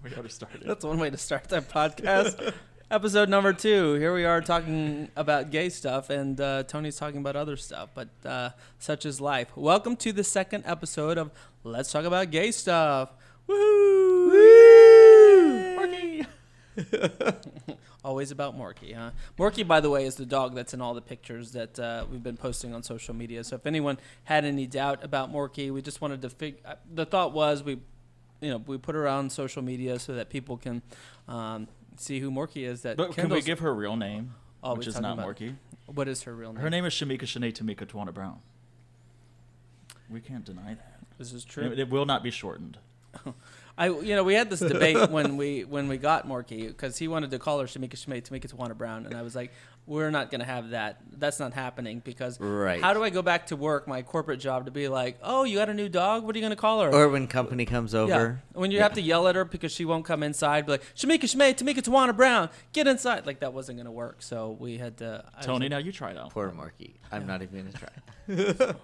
We already started. That's one way to start that podcast. Episode number 2. Here we are talking about gay stuff, and Tony's talking about other stuff, but such is life. Welcome to the second episode of Let's Talk About Gay Stuff. Woohoo! Woo! Morky! Always about Morky, huh? Morky, by the way, is the dog that's in all the pictures that we've been posting on social media. So if anyone had any doubt about Morky, we just wanted to the thought was we put her on social media so that people can see who Morky is. But can we give her a real name, which is not Morky? What is her real name? Her name is Shamika Shanae Tamika Tawana Brown. We can't deny that. This is true. It will not be shortened. We had this debate when we got Morky, because he wanted to call her Shamika Tawana Brown, and I was like, we're not going to have that. That's not happening, because how do I go back to work, my corporate job, to be like, oh, you got a new dog? What are you going to call her? Or when company comes over. Yeah. When you have to yell at her because she won't come inside, be like, Shamika Tawana Brown, get inside. Like, that wasn't going to work, so we had to. Tony, now you try it out. Poor Morky. I'm not even going to try.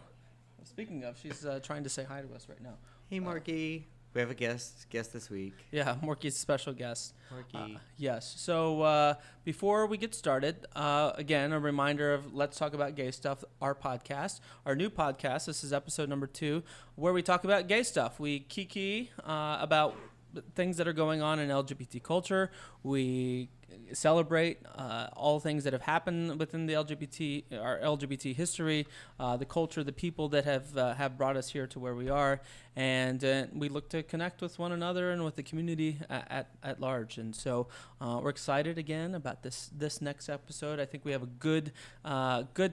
Speaking of, she's trying to say hi to us right now. Hey, Morky. We have a guest this week. Yeah, Morky's a special guest. Morky. Yes. So before we get started, again, a reminder of Let's Talk About Gay Stuff, our podcast, our new podcast. This is episode number 2, where we talk about gay stuff. We KiKi about things that are going on in LGBT culture. We celebrate all things that have happened within the LGBT history, the culture, the people that have brought us here to where we are, and we look to connect with one another and with the community at large. And so we're excited again about this next episode. I think we have a good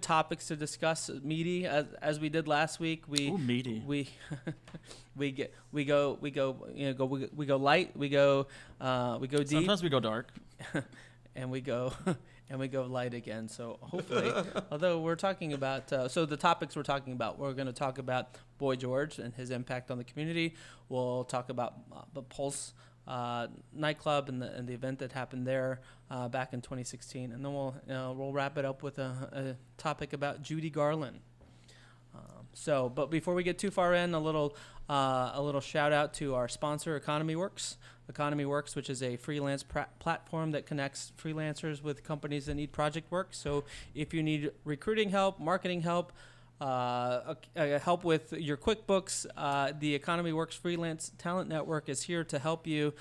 topics to discuss, meaty as we did last week. Meaty. We go light, we go deep. Sometimes we go dark. And we go light again. So hopefully, although we're talking about, so the topics we're talking about, we're going to talk about Boy George and his impact on the community. We'll talk about the Pulse Nightclub and the event that happened there back in 2016, and then we'll wrap it up with a topic about Judy Garland. But before we get too far in, a little shout out to our sponsor, Economy Works, which is a freelance platform that connects freelancers with companies that need project work. So if you need recruiting help, marketing help, help with your QuickBooks, the Economy Works Freelance Talent Network is here to help you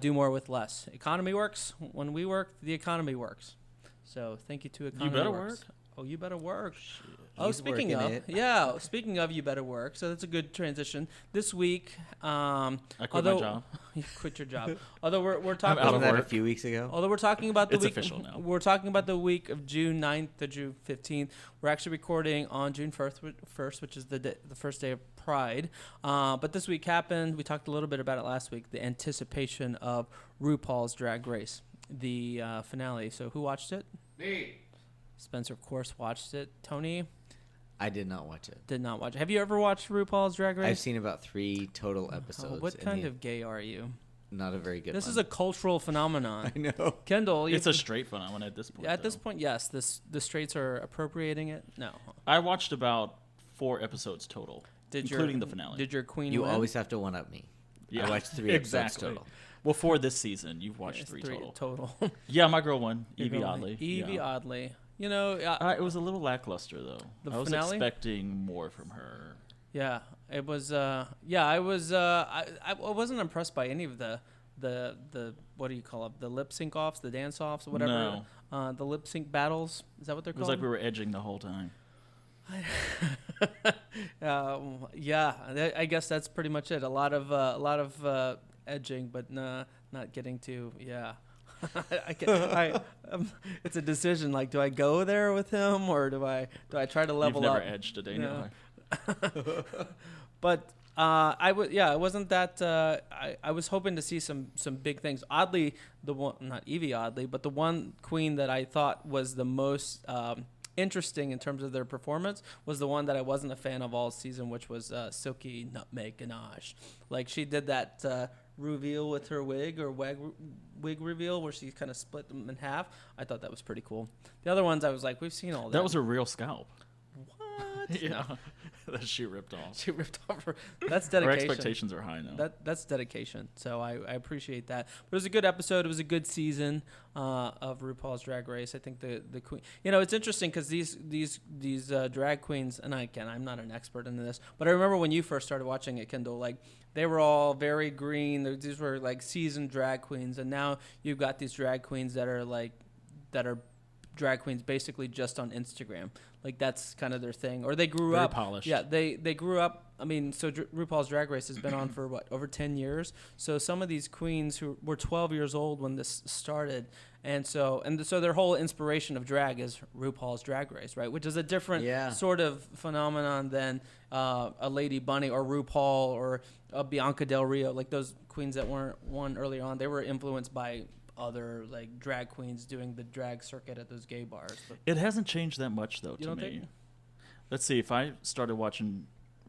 do more with less. Economy Works. When we work, the economy works. So thank you to Economy Works. You better work. Oh, you better work. He's speaking of you better work. So that's a good transition. This week, I quit my job. You quit your job. Although we're talking I'm out of Wasn't that work. a few weeks ago? Although we're talking about the It's week, official now. We're talking about the week of June 9th to June 15th. We're actually recording on June 1st, which is the first day of Pride. But this week happened. We talked a little bit about it last week. The anticipation of RuPaul's Drag Race, the finale. So who watched it? Me. Spencer, of course, watched it. Tony I did not watch it. did not watch it. Have you ever watched RuPaul's Drag Race? I've seen about 3 total episodes. What kind of gay are you? Not a very good This one. is a cultural phenomenon. I know. Kendall, It's a straight phenomenon at this point. at this point, yes. The straights are appropriating it. No. I watched about 4 episodes total, including the finale. Did your queen You win? always have to one-up me. Yeah, I watched 3 exactly. episodes total. Well, for this season, you've watched It's 3 3 total. total. Yeah, my girl won. Your Evie girl Oddly. won. Evie yeah. Oddly. You know, It was a little lackluster though. The I was finale? expecting more from her. yeah, it was. I was. I wasn't impressed by any of the what do you call it? The lip sync offs, the dance offs, whatever. No. The lip sync battles. Is that what they're It was called? like we were edging the whole time. I guess that's pretty much it. A lot of edging, but not getting to. Yeah. It's a decision. Like, do I go there with him, or do I try to level You've up? never edged a day in your life. But it wasn't that. I was hoping to see some big things. Oddly, the one, not Evie Oddly, but the one queen that I thought was the most interesting in terms of their performance was the one that I wasn't a fan of all season, which was Silky Nutmeg Ganache. Like, she did that reveal with her wig reveal where she kind of split them in half. I thought that was pretty cool. The other ones I was like, we've seen all that. That was a real scalp. What? Yeah. that she ripped off. She ripped off her. That's Our dedication. expectations are high now. That's dedication. So I appreciate that. But it was a good episode. It was a good season of RuPaul's Drag Race. I think the queen. You know, it's interesting because these drag queens, and I'm not an expert in this, but I remember when you first started watching it, Kendall, like they were all very green. These were like seasoned drag queens, and now you've got these drag queens that are drag queens basically just on Instagram. Like that's kind of their thing. Or they grew Very up polished. Yeah, they grew up. I mean, so RuPaul's Drag Race has been on for over 10 years. So some of these queens who were 12 years old when this started, and so their whole inspiration of drag is RuPaul's Drag Race, right? Which is a different sort of phenomenon than a Lady Bunny or RuPaul or a Bianca Del Rio. Like those queens that weren't won earlier on, they were influenced by other like drag queens doing the drag circuit at those gay bars. But It hasn't changed that much though You to don't me. think? Let's see, if I started watching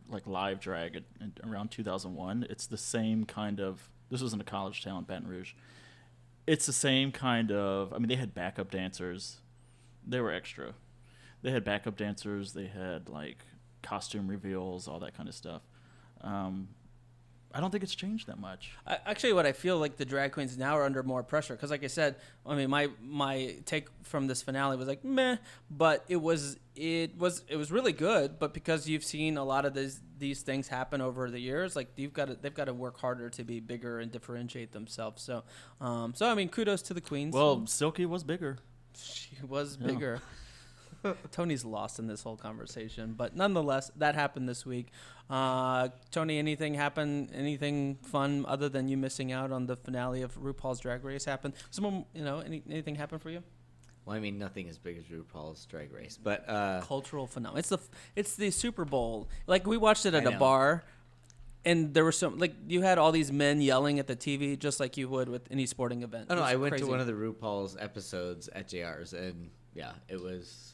like live drag around 2001, it's the same kind of. This was in a college town, Baton Rouge. It's the same kind of. I mean, they had backup dancers. They were extra. They had backup dancers. They had like costume reveals, all that kind of stuff. I don't think it's changed that much. Actually, what I feel like the drag queens now are under more pressure because, like I said, I mean, my take from this finale was like meh, but it was really good. But because you've seen a lot of these things happen over the years, like they've got to work harder to be bigger and differentiate themselves. So I mean, kudos to the queens. Well, Silky was bigger. She was bigger. Tony's lost in this whole conversation, but nonetheless, that happened this week. Tony, anything fun other than you missing out on the finale of RuPaul's Drag Race happen? Anything happen for you? Well, I mean, nothing as big as RuPaul's Drag Race, but Cultural phenomenon. It's the Super Bowl. Like we watched it at a bar, and there were you had all these men yelling at the TV just like you would with any sporting event. Oh no, I went to one of the RuPaul's episodes at JR's, and yeah, it was.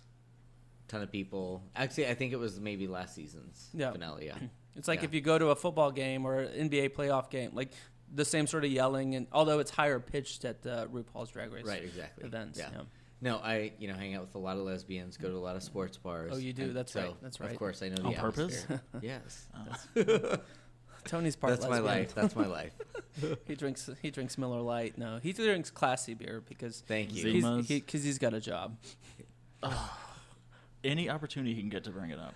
Ton of people. Actually, I think it was maybe last season's finale. Yeah, it's like if you go to a football game or an NBA playoff game, like the same sort of yelling, and although it's higher pitched at RuPaul's Drag Race, right? Exactly. Events. Yeah. No, I hang out with a lot of lesbians, go to a lot of sports bars. Oh, you do? That's right. That's right. Of course, I know On the purpose. Yes. Tony's part. That's my life. That's my life. He drinks Miller Lite. No, he drinks classy beer because thank you. Because he's got a job. Any opportunity he can get to bring it up.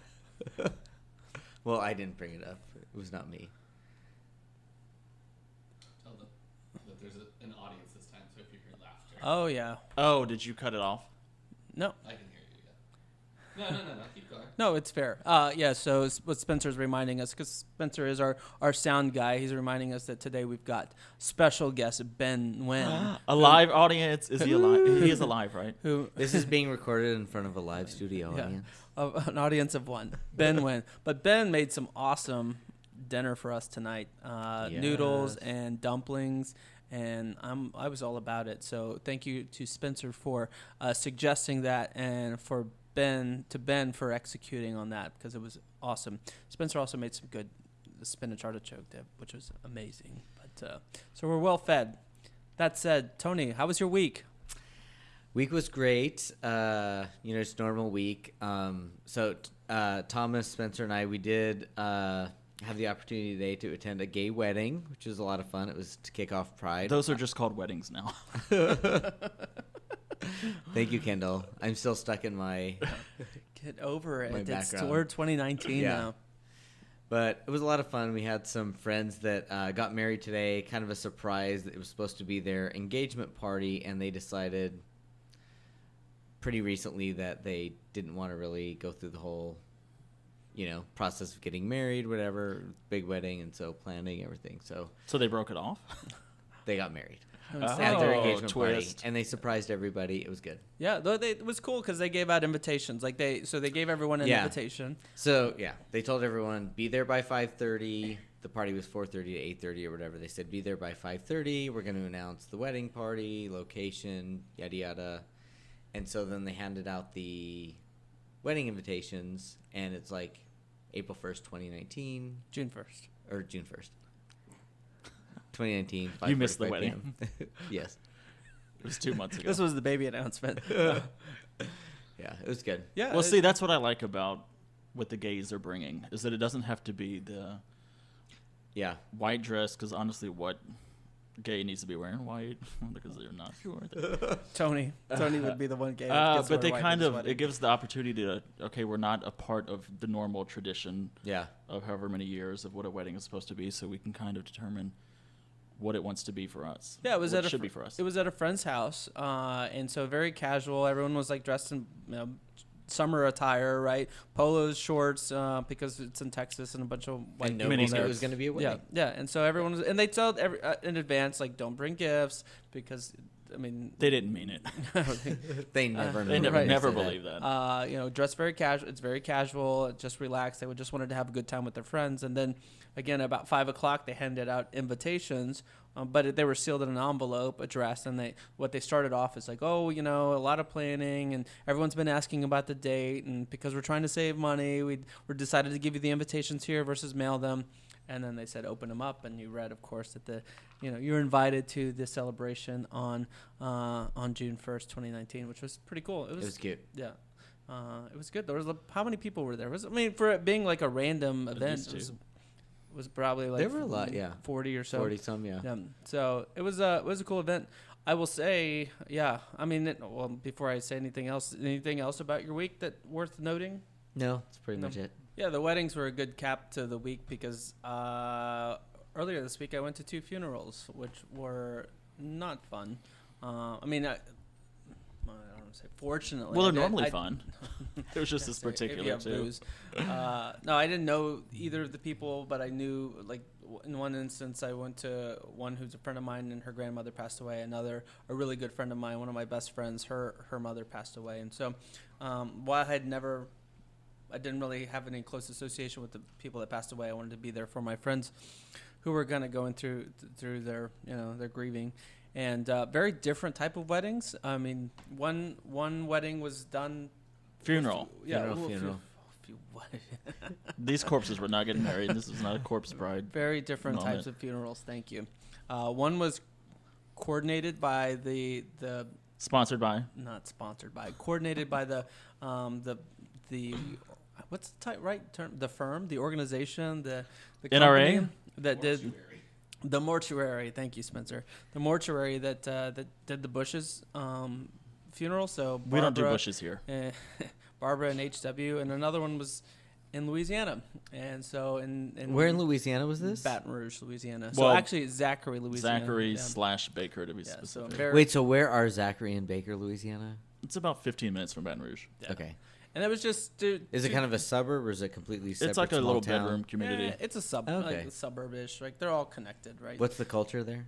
Well, I didn't bring it up. It was not me. Tell them that there's an audience this time, so if you hear laughter. Oh, yeah. Oh, did you cut it off? No. I can hear you, yeah. No, keep going. No, it's fair. So what Spencer's reminding us, because Spencer is our sound guy, he's reminding us that today we've got special guest Ben Wen. A live audience? Is he alive? He is alive, right? This is being recorded in front of a live studio audience. An audience of one. Ben Wen. But Ben made some awesome dinner for us tonight. Noodles and dumplings. And I was all about it. So thank you to Spencer for suggesting that, and for Ben for executing on that, because it was awesome. Spencer also made some good spinach artichoke dip, which was amazing. But so we're well fed. That said, Tony, how was your week? Week was great. It's normal week. So Thomas, Spencer, and I, we did have the opportunity today to attend a gay wedding, which was a lot of fun. It was to kick off Pride. Those are just called weddings now. Thank you, Kendall. I'm still stuck in my Get over it. background. We're 2019 now. But it was a lot of fun. We had some friends that got married today, kind of a surprise. It was supposed to be their engagement party, and they decided pretty recently that they didn't want to really go through the whole process of getting married, whatever, big wedding, and so planning everything. So they broke it off? They got married at their engagement twist. party, and they surprised everybody. It was good. Yeah, though it was cool because they gave out invitations. They gave everyone an invitation. So they told everyone be there by 5:30. The party was 4:30 to 8:30 or whatever. They said be there by 5:30. We're going to announce the wedding party, location, yada yada. And so then they handed out the wedding invitations, and it's like April 1st, 2019. June 1st. Or June 1st. 2019. You missed the wedding. Yes. It was 2 months ago. This was the baby announcement. Yeah, it was good. Yeah. Well, see, that's what I like about what the gays are bringing is that it doesn't have to be the Yeah. white dress, because honestly, what gay needs to be wearing white because they're not sure. Tony would be the one gay. That gets But to wear they white kind at his of wedding. it gives the opportunity to we're not a part of the normal tradition Yeah. of however many years of what a wedding is supposed to be, so we can kind of determine what it wants to be for us. Yeah, it was what at a should be for us. It was at a friend's house, and so very casual. Everyone was like dressed in summer attire, right? Polos, shorts, because it's in Texas, and a bunch of white And people nobody there. knew it was going to be a wedding. Yeah. And so everyone was, and they told in advance, like, don't bring gifts because, I mean, They didn't mean it. They never They know. never believe that. dress very casual. It's very casual, just relaxed. They would just wanted to have a good time with their friends. And then again, about 5:00, they handed out invitations, but they were sealed in an envelope, addressed. And what they started off is like, oh, a lot of planning, and everyone's been asking about the date, and because we're trying to save money, we decided to give you the invitations here versus mail them. And then they said, open them up, and you read, of course, that you're invited to this celebration on June 1st, 2019, which was pretty cool. It was cute. Yeah. It was good. There was how many people were there? For it being like a random event, least it was probably like There were a lot, yeah. 40 or so. 40 some, yeah. So it was a cool event. I will say, yeah. I mean, before I say anything else about your week that worth noting? No, that's pretty much it. Yeah, the weddings were a good cap to the week because earlier this week I went to 2 funerals, which were not fun. I don't want to say fortunately. Well, they're normally fun. It was just this If you particular have too. booze. No, I didn't know either of the people, but I knew, like, in one instance, I went to one who's a friend of mine, and her grandmother passed away. Another, a really good friend of mine, one of my best friends, her mother passed away. And so, while I didn't really have any close association with the people that passed away, I wanted to be there for my friends who were kind of going through their their grieving. And very different type of weddings. I mean, one wedding was done. Funeral. Funeral. These corpses were not getting married. This was not a corpse bride. Very different moment. types of funerals. Thank you. One was coordinated by the Sponsored by. not sponsored by, coordinated by the what's the right term? The firm, the organization, the NRA? company that did. The mortuary, thank you, Spencer. The mortuary that did the Bush's funeral. So We don't do Barbara- bushes here. Barbara and HW, and another one was in Louisiana. And so in Where in Louisiana was this? Baton Rouge, Louisiana. So Well, actually, it's Zachary, Louisiana. Zachary Yeah. / Baker to be Yeah, so specific. very, Wait, so where are Zachary and Baker, Louisiana? It's about 15 minutes from Baton Rouge. Yeah. Okay. And it was just. Is it kind of a suburb or is it completely separate? It's like a small little town? bedroom community. It's a Okay. like suburbish. Like they're all connected, right? What's the culture there?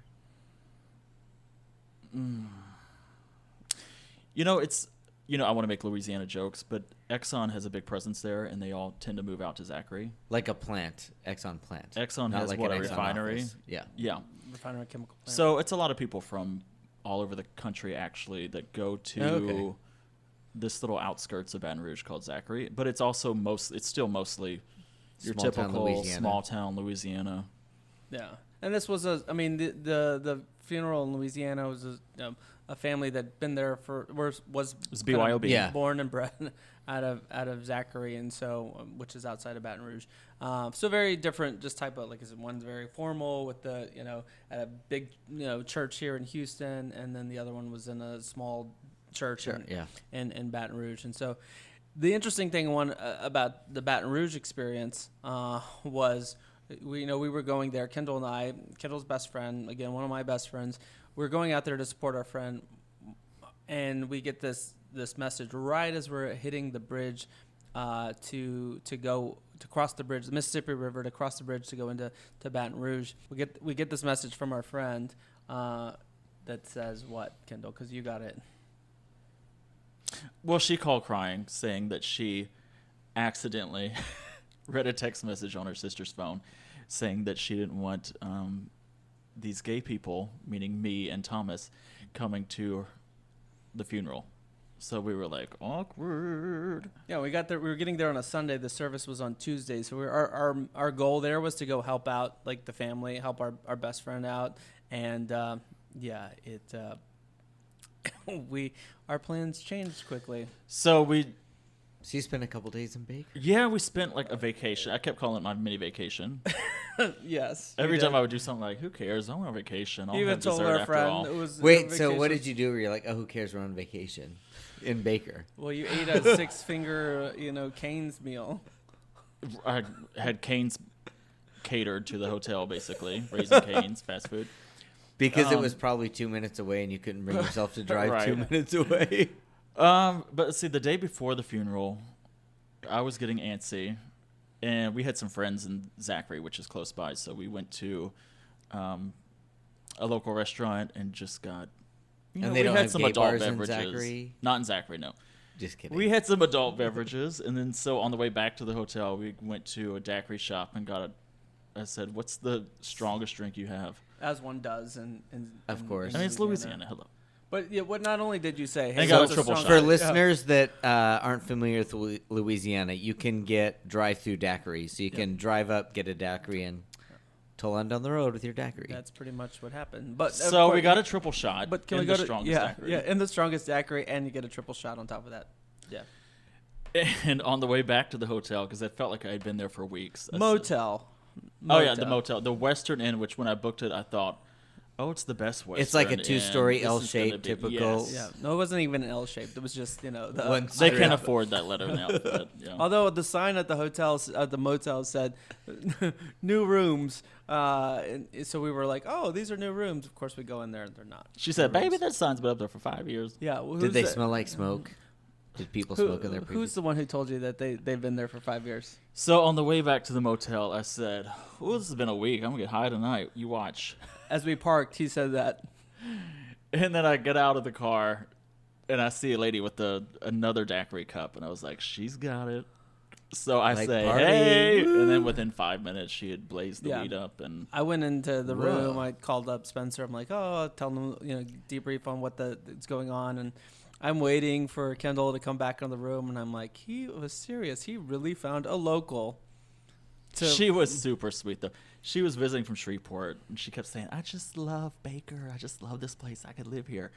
It's I want to make Louisiana jokes, but Exxon has a big presence there, and they all tend to move out to Zachary. Like a plant, Exxon plant. Exxon Not has like what, an a Exxon refinery? office. Yeah. Yeah. Refinery chemical plant. So it's a lot of people from all over the country actually that go to Okay. this little outskirts of Baton Rouge called Zachary, but it's also it's still mostly your Small town typical Louisiana. small town Louisiana. Yeah, and this was the funeral in Louisiana was a family that'd been there was It's kind of BYOB. Yeah. born and bred out of Zachary, and so which is outside of Baton Rouge. So very different, just type of, like I said, one's very formal with the at a big church here in Houston, and then the other one was in a small church in Baton Rouge. And so the interesting thing about the Baton Rouge experience was we were going there, Kendall and I, Kendall's best friend, again, one of my best friends, we were going out there to support our friend, and we get this message right as we're hitting the bridge to cross the bridge, the Mississippi River, to cross the bridge to go into Baton Rouge. We get this message from our friend that says what, Kendall? Because you got it. Well, she called crying, saying that she accidentally read a text message on her sister's phone saying that she didn't want these gay people, meaning me and Thomas, coming to the funeral. So we were like, awkward. Yeah, we got there. We were getting there on a Sunday. The service was on Tuesday. So our goal there was to go help out, like, the family, help our best friend out. And our plans changed quickly. So we So you spent a couple days in Baker? Yeah, we spent like a vacation. I kept calling it my mini vacation. Yes. Every time I would do something like, who cares? I'm on vacation. I'll even have told dessert our after friend all. it was Wait, so what did you do where you're like, oh, who cares? We're on vacation in Baker. Well, you ate a 6-finger, Cane's meal. I had Cane's catered to the hotel, basically. Raising Cane's, fast food. Because it was probably 2 minutes away and you couldn't bring yourself to drive Right. 2 minutes away. But see, the day before the funeral, I was getting antsy, and we had some friends in Zachary, which is close by, so we went to a local restaurant and just got. And they we don't had have some gay adult bars in beverages. Zachary? Not in Zachary, no. Just kidding. We had some adult beverages, and then so on the way back to the hotel, we went to a daiquiri shop and got I said, "What's the strongest drink you have?" As one does. Of course. I mean, it's Louisiana. Hello. But yeah, what not only did you say, hey, And got a what's the triple strongest- shot. For listeners that aren't familiar with Louisiana, you can get drive-through daiquiris. So you can drive up, get a daiquiri, and toll on down the road with your daiquiri. That's pretty much what happened. But So we got a triple shot. But can in we go the to strongest yeah, daiquiri. yeah, in the strongest daiquiri, and you get a triple shot on top of that. Yeah. And on the way back to the hotel, because I felt like I had been there for weeks. I said- Motel. Oh yeah, the motel, the Western Inn. Which when I booked it, I thought, oh, it's the best Western. It's like a Inn. 2-story This is gonna L-shaped be- typical- yes. Yeah. No, it wasn't even L-shaped. It was just the One They straight can't up. afford that letter in the alphabet. Yeah. Although the sign at the motel said new rooms, and so we were like, "Oh, these are new rooms." Of course, we go in there and they're not. She said, new "Baby, rooms. that sign's been up there for 5 years." Yeah. Well, Did who's they the- smell like smoke? Did people smoke in their Who's previous? the one who told you that they've been there for 5 years? So on the way back to the motel, I said, "Oh, this has been a week. I'm gonna get high tonight. You watch." As we parked, he said that. And then I get out of the car, and I see a lady with another daiquiri cup, and I was like, "She's got it." So I Like, say, party. "Hey!" And then within 5 minutes, she had blazed the Yeah. weed up, and I went into the Whoa. room. I called up Spencer. I'm like, "Oh, tell them, debrief on what's going on." And I'm waiting for Kendall to come back in the room, and I'm like, he was serious. He really found a local. she was super sweet though. She was visiting from Shreveport, and she kept saying, "I just love Baker. I just love this place. I could live here."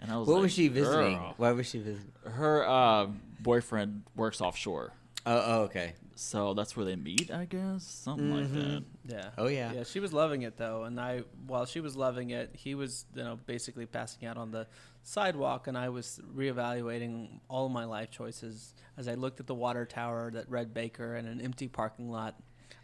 And I was What like, was she visiting? "Girl." Why was she visiting? Her boyfriend works offshore, Oh, okay. so that's where they meet, I guess, something like that. Yeah. Oh, yeah. Yeah, she was loving it though, and while she was loving it, he was basically passing out on the sidewalk, and I was reevaluating all my life choices as I looked at the water tower that read Baker and an empty parking lot.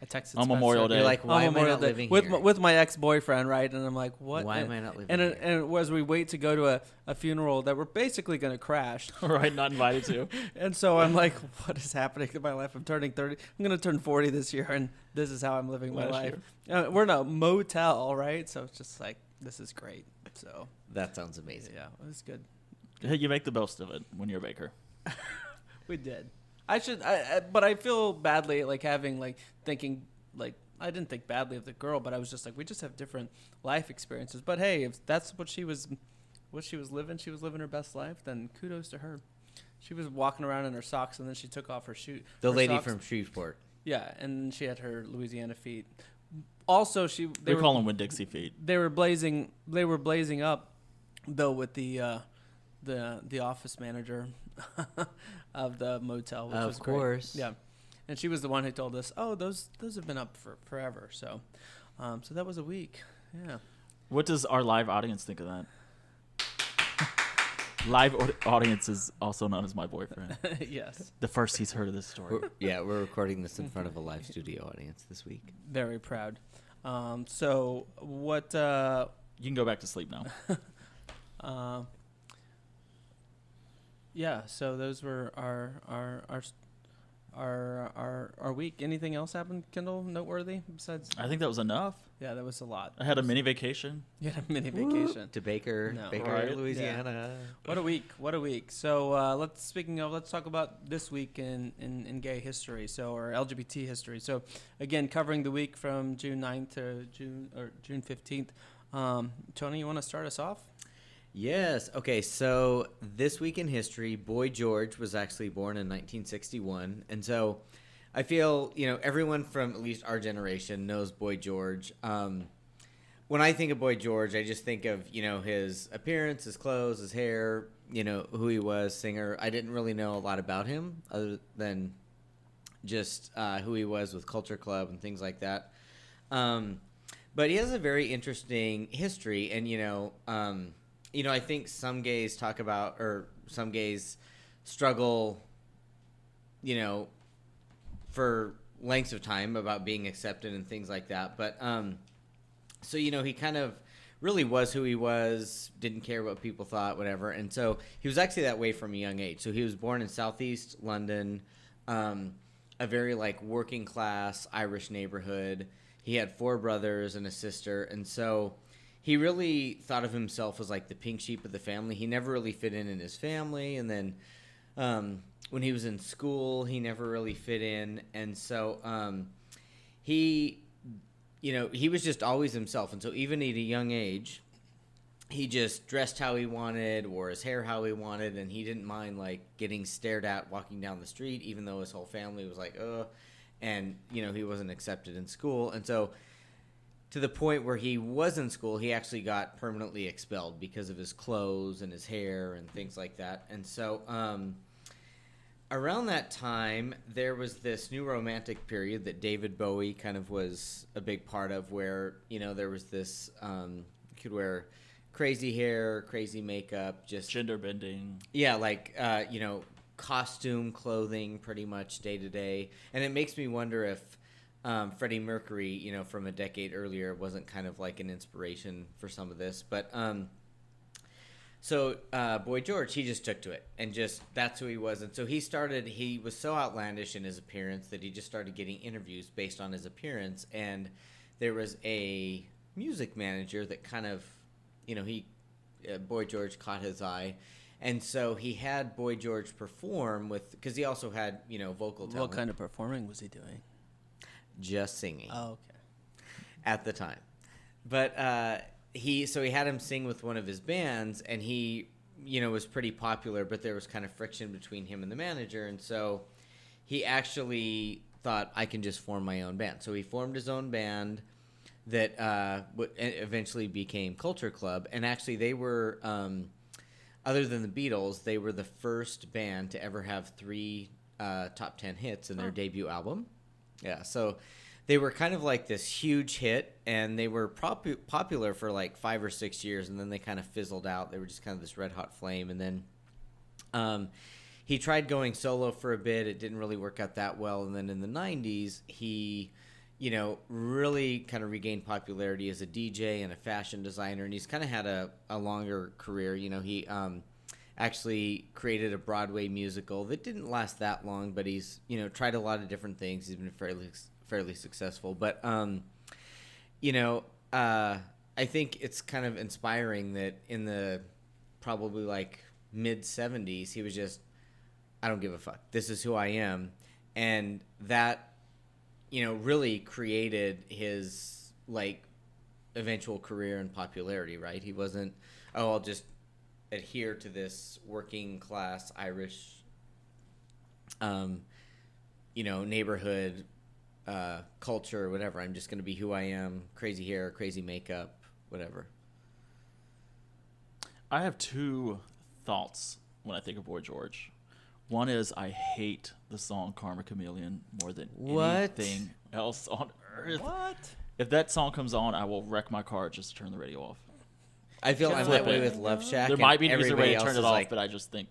I texted On Spencer. Memorial Day. You're like, why On am I Memorial not Day living with here? with my ex-boyfriend, right? And I'm like, what? Why am I not living and here? And as we wait to go to a funeral that we're basically going to crash, Right, not invited to. and so I'm like, what is happening in my life? I'm turning 30. I'm going to turn 40 this year, and this is how I'm living my Last life. We're in a motel, right? So it's just like, this is great. So That sounds amazing. yeah, it was good. Hey, you make the most of it when you're a baker. We did. But I feel badly, like thinking, I didn't think badly of the girl, but I was just like, we just have different life experiences. But hey, if that's what she was living her best life, then kudos to her. She was walking around in her socks, and then she took off her shoe. The her lady socks. from Shreveport. Yeah, and she had her Louisiana feet. Also, We call them Winn-Dixie feet. They were blazing up, though, with the office manager of the motel, which Of was great. course. Yeah, and she was the one who told us, "Oh, those have been up for forever." So, so that was a week. Yeah. What does our live audience think of that? Live audience is also known as my boyfriend. Yes. The first he's heard of this story. We're recording this in front of a live studio audience this week. Very proud. So what? You can go back to sleep now. Yeah. So those were our week. Anything else happened, Kendall? Noteworthy besides? I think that was enough. Yeah, that was a lot. I had a mini vacation. You had a mini vacation. To Baker, No. Right. Louisiana. What a week! What a week! So let's talk about this week in gay history, or LGBT history. So again, covering the week from June 9th to June 15th. Tony, you want to start us off? Yes. Okay. So this week in history, Boy George was actually born in 1961, and so I feel everyone from at least our generation knows Boy George. when I think of Boy George, I just think of, his appearance, his clothes, his hair, who he was, singer. I didn't really know a lot about him other than just who he was with Culture Club and things like that. But he has a very interesting history, and I think some gays talk about, or some gays struggle, for lengths of time about being accepted and things like that. But so he kind of really was who he was, didn't care what people thought, whatever. And so he was actually that way from a young age. So he was born in Southeast London, a very working class Irish neighborhood. He had 4 brothers and a sister, and so he really thought of himself as the pink sheep of the family. He never really fit in his family, and then when he was in school, he never really fit in, and so he was just always himself. And so even at a young age, he just dressed how he wanted, wore his hair how he wanted, and he didn't mind getting stared at walking down the street, even though his whole family was ugh. And, he wasn't accepted in school. And so to the point where he was in school, he actually got permanently expelled because of his clothes and his hair and things like that. And so around that time, there was this new romantic period that David Bowie kind of was a big part of, where, there was this, you could wear crazy hair, crazy makeup, just Gender bending. Yeah, costume clothing pretty much day to day. And it makes me wonder if Freddie Mercury, from a decade earlier, wasn't kind of an inspiration for some of this. But so Boy George, he just took to it, and just that's who he was. And so he was so outlandish in his appearance that he just started getting interviews based on his appearance. And there was a music manager that kind of, Boy George caught his eye. And so he had Boy George perform because he also had, vocal talent. What kind of performing was he doing? Just singing. Oh, okay. At the time. But he had him sing with one of his bands, and he, was pretty popular, but there was kind of friction between him and the manager. And so he actually thought, I can just form my own band. So he formed his own band that eventually became Culture Club. And actually they were... other than the Beatles, they were the first band to ever have 3 top 10 hits in their debut album. Yeah, so they were kind of this huge hit, and they were popular for 5 or 6 years, and then they kind of fizzled out. They were just kind of this red-hot flame. And then he tried going solo for a bit. It didn't really work out that well. And then in the 90s, he... really kind of regained popularity as a DJ and a fashion designer, and he's kind of had a longer career. He actually created a Broadway musical that didn't last that long, but he's, tried a lot of different things. He's been fairly successful. But, I think it's kind of inspiring that in the probably mid-70s, he was just, I don't give a fuck. This is who I am. And that, really created his eventual career and popularity, right? He wasn't, I'll just adhere to this working class Irish, neighborhood culture or whatever. I'm just going to be who I am. Crazy hair, crazy makeup, whatever. I have 2 thoughts when I think of Boy George. One is I hate the song Karma Chameleon more than anything else on earth. What? If that song comes on, I will wreck my car just to turn the radio off. I feel I'm that way with Love Shack. There might be an easier way to everybody turn it else off, is but I just think,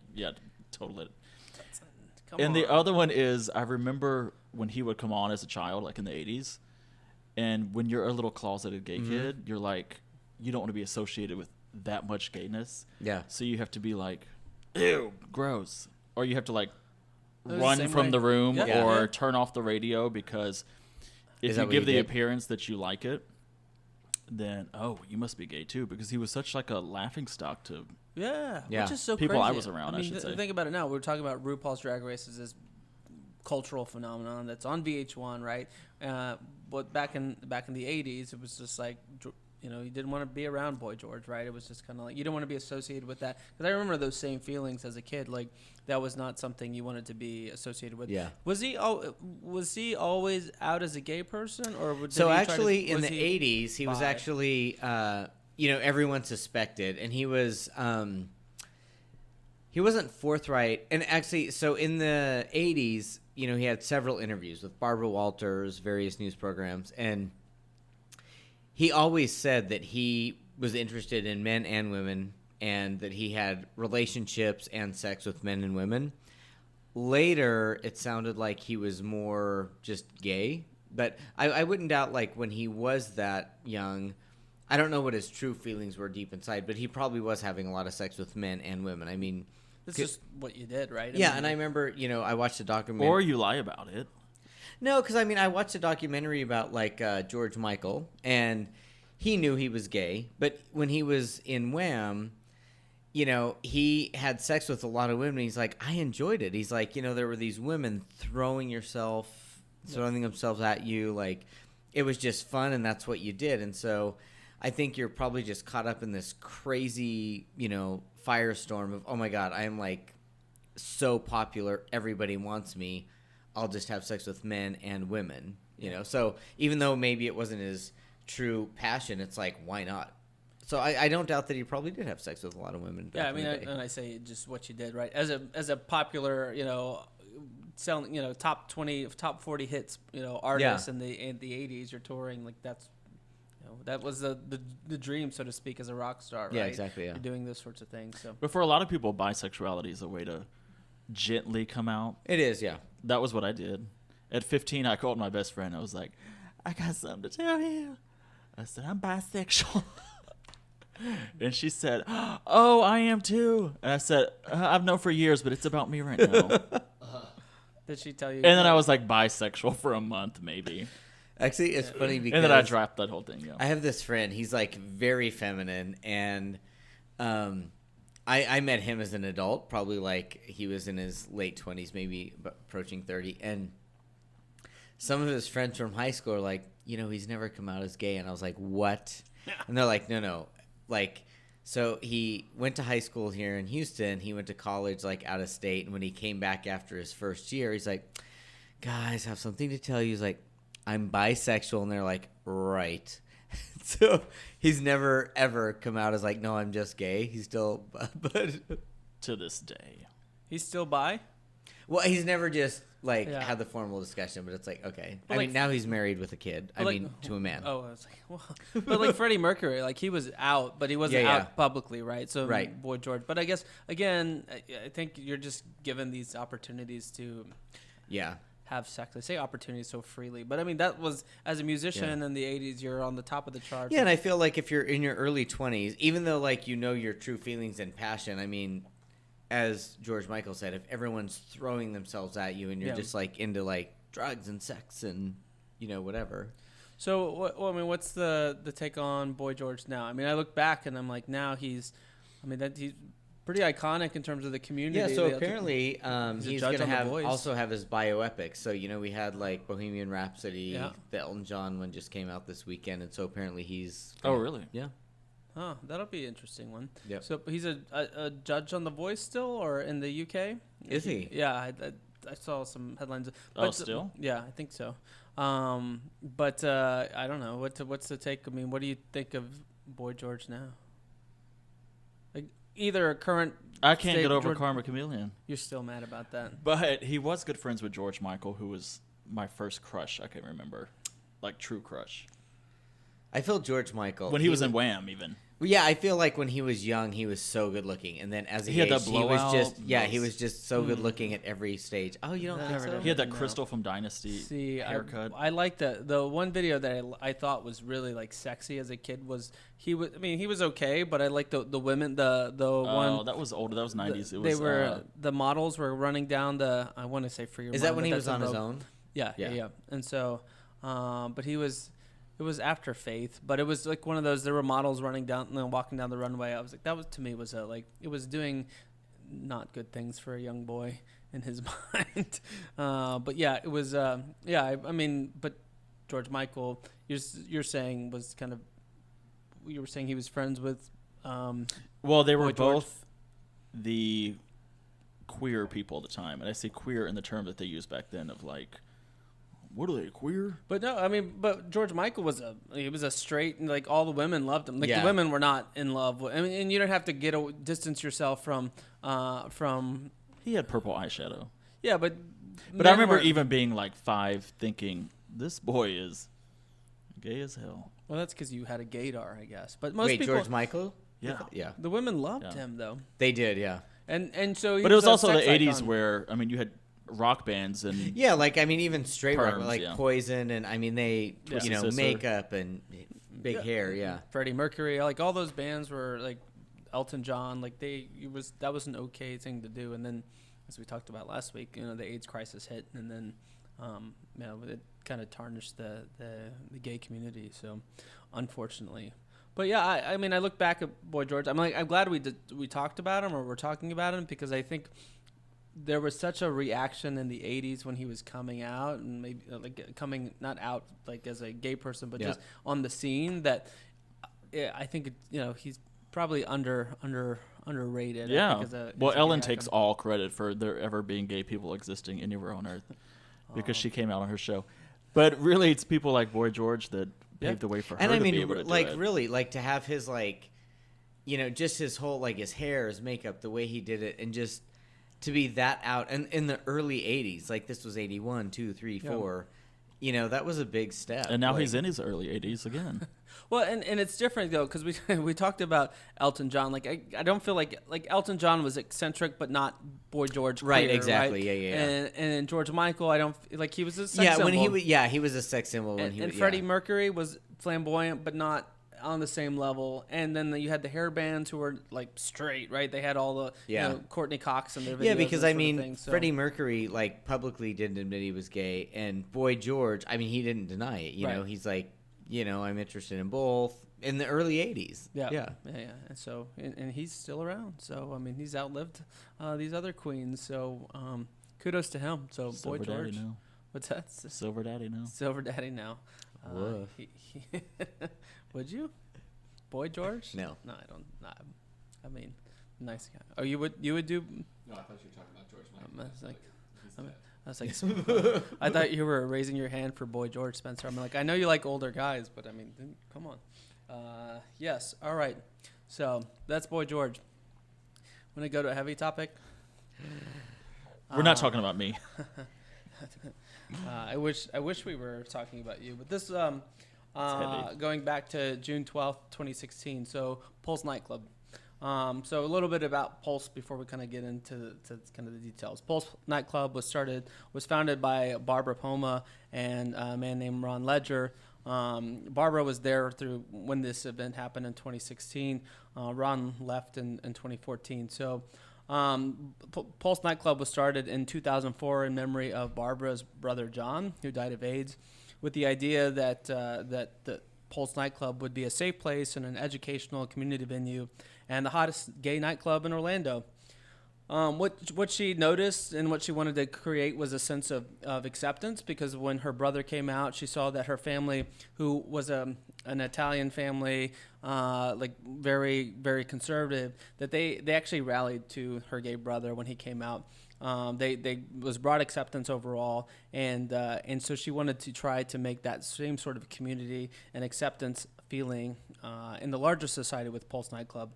totally. Come And on. the other one is I remember when he would come on as a child, in the 80s, and when you're a little closeted gay kid, you're you don't want to be associated with that much gayness. Yeah. So you have to be ew, gross. Or you have to was the run same from way. the room Yeah. or Yeah. turn off the radio, because if Is that you what give he the did? appearance that you like it, then you must be gay too, because he was such a laughing stock to Yeah, Yeah. which is so people crazy. I was around, I should say. Think about it now. We're talking about RuPaul's Drag Race as this cultural phenomenon that's on VH1, right? But back in the 80s, it was just you didn't want to be around Boy George, right? It was just kind of like you didn't want to be associated with that. Because I remember those same feelings as a kid. Like that was not something you wanted to be associated with. Yeah. Was he always out as a gay person, or did So he actually, in was the he 80s, he was bi? actually, everyone suspected, and he was, he wasn't forthright. And actually, so in the 80s, he had several interviews with Barbara Walters, various news programs, and he always said that he was interested in men and women, and that he had relationships and sex with men and women. Later, it sounded like he was more just gay. But I wouldn't doubt, like, when he was that young, I don't know what his true feelings were deep inside, but he probably was having a lot of sex with men and women. I mean... It's just what you did, right? Yeah, and I remember, I watched a documentary... Or you lie about it. No, because, I watched a documentary about, like, George Michael, and he knew he was gay, but when he was in Wham... he had sex with a lot of women. He's like, I enjoyed it. He's like, there were these women throwing themselves at you. Like, it was just fun, and that's what you did. And so I think you're probably just caught up in this crazy, firestorm of, oh, my God, I am, like, so popular. Everybody wants me. I'll just have sex with men and women, So even though maybe it wasn't his true passion, it's like, why not? So I don't doubt that he probably did have sex with a lot of women. Yeah, and I say just what you did, right? As a popular, selling, top 20, top 40 hits, artist in the 80s, you're touring like that's, that was the dream, so to speak, as a rock star, right? Yeah, exactly. Yeah, you're doing those sorts of things. So, But for a lot of people, bisexuality is a way to gently come out. it is. Yeah, That was what I did. At 15, I called my best friend. I was like, I got something to tell you. I said, I'm bisexual. And she said, oh, I am too. And I said, I've known for years, but it's about me right now. did she tell you? And then I was like bisexual for a month, maybe. actually, it's funny because And then I dropped that whole thing. Yeah. I have this friend. He's like very feminine, and I met him as an adult, probably like he was in his late 20s, maybe approaching 30, and some of his friends from high school are like, he's never come out as gay, and I was like, what? And they're like, no. Like, so he went to high school here in Houston. He went to college, like, out of state. And when he came back after his first year, he's like, guys, I have something to tell you. He's like, I'm bisexual. And they're like, right. So he's never, ever come out as like, no, I'm just gay. He's still, but To this day. he's still bi. well, he's never just, like, Yeah. had the formal discussion. But it's like, okay. But I like- mean, now he's married with a kid. I But like- mean, to a man. Oh, I was like, well, but like Freddie Mercury, like he was out, but he wasn't Yeah, yeah. out publicly, right? So Right. Boy George. But I guess again, I think you're just given these opportunities to Yeah. have sex. I say opportunities so freely, but I mean that was as a musician in the '80s, you're on the top of the charts. Yeah, and I feel like if you're in your early 20s, even though, like, your true feelings and passion, I mean, as George Michael said, if everyone's throwing themselves at you and you're Yeah. just, like, into, like, drugs and sex and, whatever. So, what's the take on Boy George now? I mean, I look back and I'm like, now he's pretty iconic in terms of the community. Yeah, so They- apparently a he's judge going to on The Voice. also have his bioepic. So, we had, like, Bohemian Rhapsody, Yeah. the Elton John one just came out this weekend, and so apparently he's... Oh, really? Yeah. Huh, that'll be an interesting one. Yep. So he's a judge on The Voice still, or in the UK? Is he? Yeah, I saw some headlines. Oh, still? Yeah, I think so. But I don't know. What's the take? I mean, what do you think of Boy George now? Like either a current. I can't state- get over George- Karma Chameleon. You're still mad about that. But he was good friends with George Michael, who was my first crush. I can remember. Like, true crush. I feel George Michael... When he was in Wham, even. Well, yeah, I feel like when he was young, he was so good looking, and then as He had that aged, he was blowout just nose. he was just so good looking at every stage. Oh, you don't No, think never so? did. He had that No. Crystal from Dynasty See, haircut. I like the one video that I thought was really like sexy as a kid was he was. I mean, he was okay, but I like the women the Oh, one. that was older. That was 90s. It They was, were the models were running down the. I want to say for your. Is Mind, that when but he was that's on a his rogue- own? Yeah, Yeah. yeah. And so, but he was. It was after Faith, but it was like one of those. There were models running down, walking down the runway. I was like, that was to me was it was doing not good things for a young boy in his mind. But yeah, it was. I mean, but George Michael, you're saying was kind of you were saying he was friends with. Well, they were Boy George. both the queer people at the time, and I say queer in the term that they used back then of like, what are they, queer? But no, I mean, but George Michael was a straight, and like all the women loved him. Like Yeah. the women were not in love with. I mean, and you don't have to distance yourself from. He had purple eyeshadow. Yeah, but. But I remember even being like 5 thinking, this boy is gay as hell. Well, that's because you had a gaydar, I guess. But most Wait, people, George Michael? Yeah. Yeah. the women loved Yeah. him though, They did, yeah. and so. He But it was a also the sex 80s icon. where, I mean, you had rock bands and Yeah, like, I mean, even straight rock, Perms, like yeah. Poison, and I mean, they, Twisted you know, Sister. makeup and big hair, yeah. Freddie Mercury, like all those bands were like Elton John, like that was an okay thing to do. And then, as we talked about last week, you know, the AIDS crisis hit, and then, you know, it kind of tarnished the gay community. So, unfortunately. But yeah, I mean, I look back at Boy George. I'm glad we talked about him, or we're talking about him, because I think there was such a reaction in the 80s when he was coming out, and maybe like coming not out like as a gay person, but Yeah. just on the scene, that I think you know, he's probably underrated. I yeah. think, as a Well, gay Ellen icon. takes all credit for there ever being gay people existing anywhere on Earth because she came out on her show. But really, it's people like Boy George that paved the way for her And I to mean, be able to like, do it. really, like, to have his, like, you know, just his whole, like, his hair, his makeup, the way he did it, and just to be that out. And in the early 80s, like, this was 81, 2, 3, 4, you know, that was a big step. And now like, he's in his early 80s again. Well, and it's different though, because we talked about Elton John. Like I don't feel like Elton John was eccentric, but not Boy George. Right, queer, exactly. Right? Yeah. And George Michael, I don't like he was a sex Yeah, symbol. when he was a sex symbol. When and Freddie Mercury was flamboyant, but not on the same level. And then you had the hair bands who were like straight, right? They had all the you know, Courtney Cox and their videos. Yeah, because and I mean, thing, so. Freddie Mercury like publicly didn't admit he was gay, and Boy George, I mean, he didn't deny it. You know, he's like, you know, I'm interested in both. In the early 80s. Yeah. And so, and he's still around. So, I mean, he's outlived these other queens. So, kudos to him. So, Silver Boy George. Daddy now. What's that? Silver Daddy now. Silver Daddy now. Woof. Would you? Boy George? No. No, I don't. Nah, I mean, nice guy. Oh, you would do? No, I thought you were talking about George Michael. I was like, I thought you were raising your hand for Boy George, Spencer. I'm like, I know you like older guys, but I mean, come on. Yes. All right. So that's Boy George. Want to go to a heavy topic? We're not talking about me. I wish we were talking about you, but this heavy. going back to June 12th, 2016. So Pulse Nightclub. So a little bit about Pulse before we kind of get into kind of the details. Pulse Nightclub was founded by Barbara Poma and a man named Ron Ledger. Barbara was there through when this event happened in 2016. Ron left in 2014. So Pulse Nightclub was started in 2004 in memory of Barbara's brother John, who died of AIDS, with the idea that the Pulse Nightclub would be a safe place and an educational community venue and the hottest gay nightclub in Orlando. What she noticed and what she wanted to create was a sense of acceptance, because when her brother came out, she saw that her family, who was an Italian family, like very, very conservative, that they actually rallied to her gay brother when he came out. They was broad acceptance overall, and so she wanted to try to make that same sort of community and acceptance feeling in the larger society with Pulse Nightclub.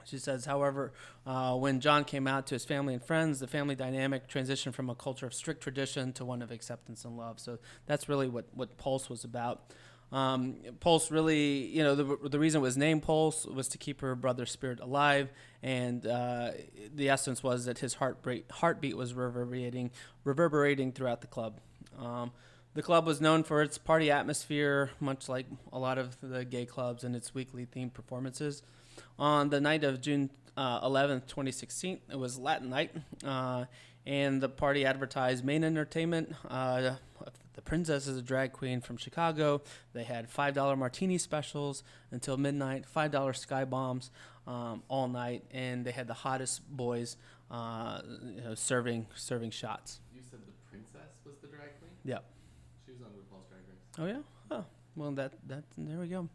She says, however, when John came out to his family and friends, the family dynamic transitioned from a culture of strict tradition to one of acceptance and love. So that's really what Pulse was about. Pulse really, you know, the reason it was named Pulse was to keep her brother's spirit alive, and the essence was that his heartbeat was reverberating throughout the club. The club was known for its party atmosphere, much like a lot of the gay clubs, and its weekly themed performances. On the night of June 11th, 2016, it was Latin night, and the party advertised main entertainment. The Princess is a drag queen from Chicago. They had $5 martini specials until midnight, $5 sky bombs all night, and they had the hottest boys serving shots. You said the princess was the drag queen? Yeah. She was on RuPaul's Drag Race. Oh, yeah? Oh, Well, that there we go.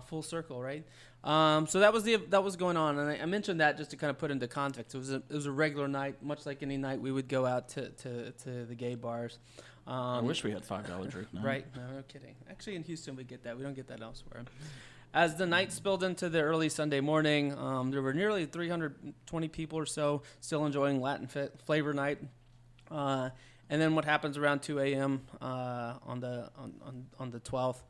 Full circle, right? So that was going on, and I mentioned that just to kind of put into context. It was a regular night, much like any night we would go out to the gay bars. I wish we had $5 drink now. Right? No kidding. Actually, in Houston we get that. We don't get that elsewhere. As the night spilled into the early Sunday morning, there were nearly 320 people or so still enjoying Latin flavor night. And then what happens around 2 a.m. On the 12th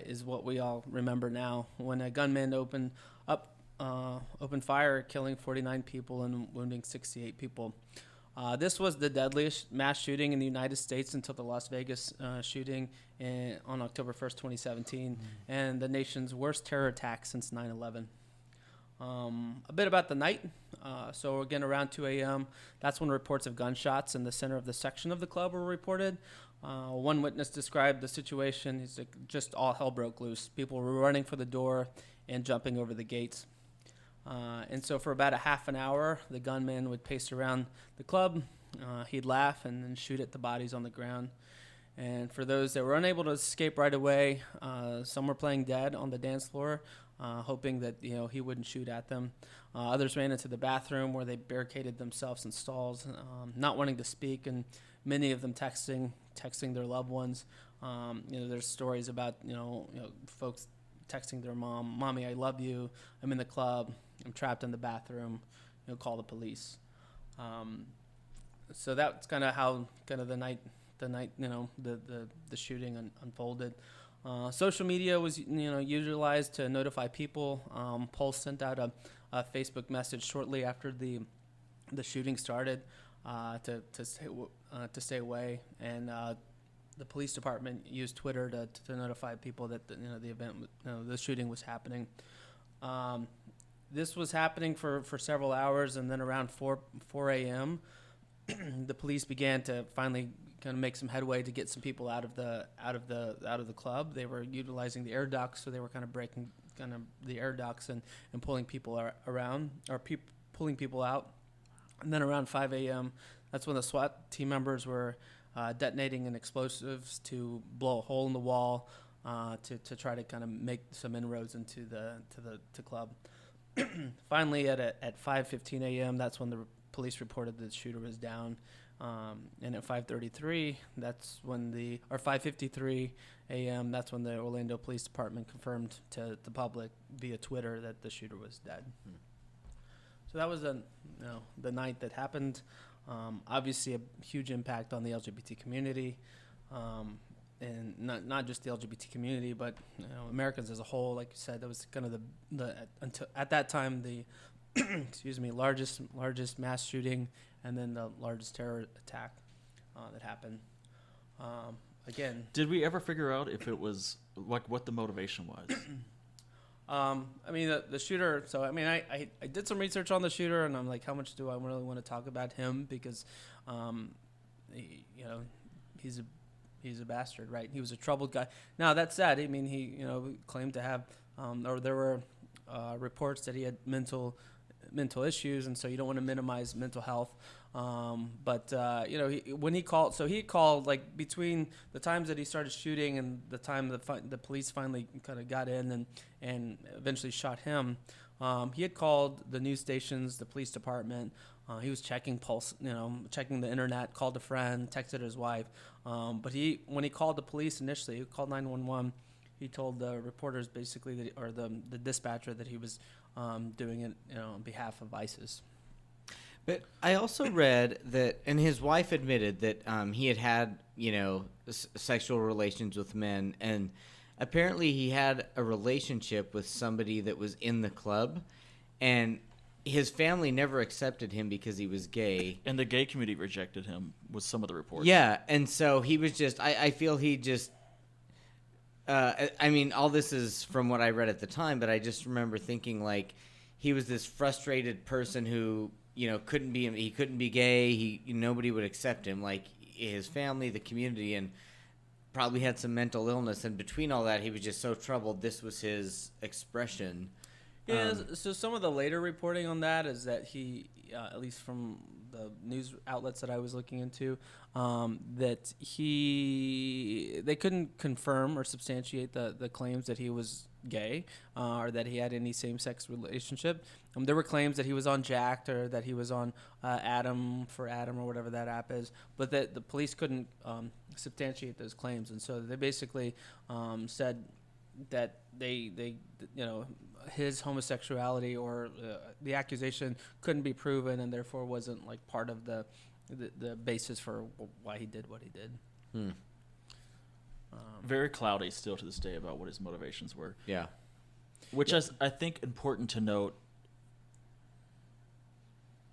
is what we all remember now, when a gunman opened fire, killing 49 people and wounding 68 people. This was the deadliest mass shooting in the United States until the Las Vegas shooting on October 1st, 2017, and the nation's worst terror attack since 9/11. A bit about the night. So again, around 2 a.m., that's when reports of gunshots in the center of the section of the club were reported. One witness described the situation. He's like, just all hell broke loose. People were running for the door and jumping over the gates. And so for about a half an hour, the gunman would pace around the club. He'd laugh and then shoot at the bodies on the ground. And for those that were unable to escape right away, some were playing dead on the dance floor, hoping that he wouldn't shoot at them. Others ran into the bathroom where they barricaded themselves in stalls, not wanting to speak, and many of them texting their loved ones. There's stories about folks texting their mom, "Mommy, I love you. I'm in the club. I'm trapped in the bathroom. Call the police." So that's kind of how the night the shooting unfolded. Social media was utilized to notify people. Pulse sent out a Facebook message shortly after the shooting started to stay away, and the police department used Twitter to notify people that the event, the shooting was happening. This was happening for several hours, and then around 4 a.m. the police began to finally kind of make some headway to get some people out of the club. They were utilizing the air ducts, so they were kind of breaking the air ducts and pulling people around, or pulling people out. And then around 5 a.m., that's when the SWAT team members were detonating an explosives to blow a hole in the wall to try to kind of make some inroads into the club. Finally, at 5:15 a.m., that's when the police reported that the shooter was down. And at 5:33, 5:53 a.m., that's when the Orlando Police Department confirmed to the public via Twitter that the shooter was dead. So that was the night that happened. Obviously, a huge impact on the LGBT community, and not just the LGBT community, but Americans as a whole. Like you said, that was kind of until at that time the largest mass shooting, and then the largest terror attack that happened. Again, did we ever figure out if it was what the motivation was? The shooter. So I did some research on the shooter, and I'm like, how much do I really want to talk about him? Because, he's a bastard, right? He was a troubled guy. Now that said, he claimed to have, or there were reports that he had mental issues, and so you don't want to minimize mental health. When he called like between the times that he started shooting and the time the police finally kind of got in and eventually shot him, he had called the news stations, the police department. He was checking Pulse, checking the internet, called a friend, texted his wife. But when he called the police initially, he called 911. He told the reporters basically the dispatcher that he was doing it on behalf of ISIS. But I also read that, and his wife admitted that he had sexual relations with men, and apparently he had a relationship with somebody that was in the club, and his family never accepted him because he was gay. And the gay community rejected him with some of the reports. Yeah, and so he was just, I feel he just, all this is from what I read at the time, but I just remember thinking like he was this frustrated person who, couldn't be gay. Nobody would accept him, like his family, the community, and probably had some mental illness. And between all that, he was just so troubled. This was his expression. Yeah, so some of the later reporting on that is that he, at least from the news outlets that I was looking into, that they couldn't confirm or substantiate the claims that he was gay or that he had any same-sex relationship. There were claims that he was on Jacked or that he was on Adam or whatever that app is, but that the police couldn't substantiate those claims, and so they basically said that they his homosexuality or the accusation couldn't be proven and therefore wasn't like part of the basis for why he did what he did. Very cloudy still to this day about what his motivations were. Yeah. Which is, I think, important to note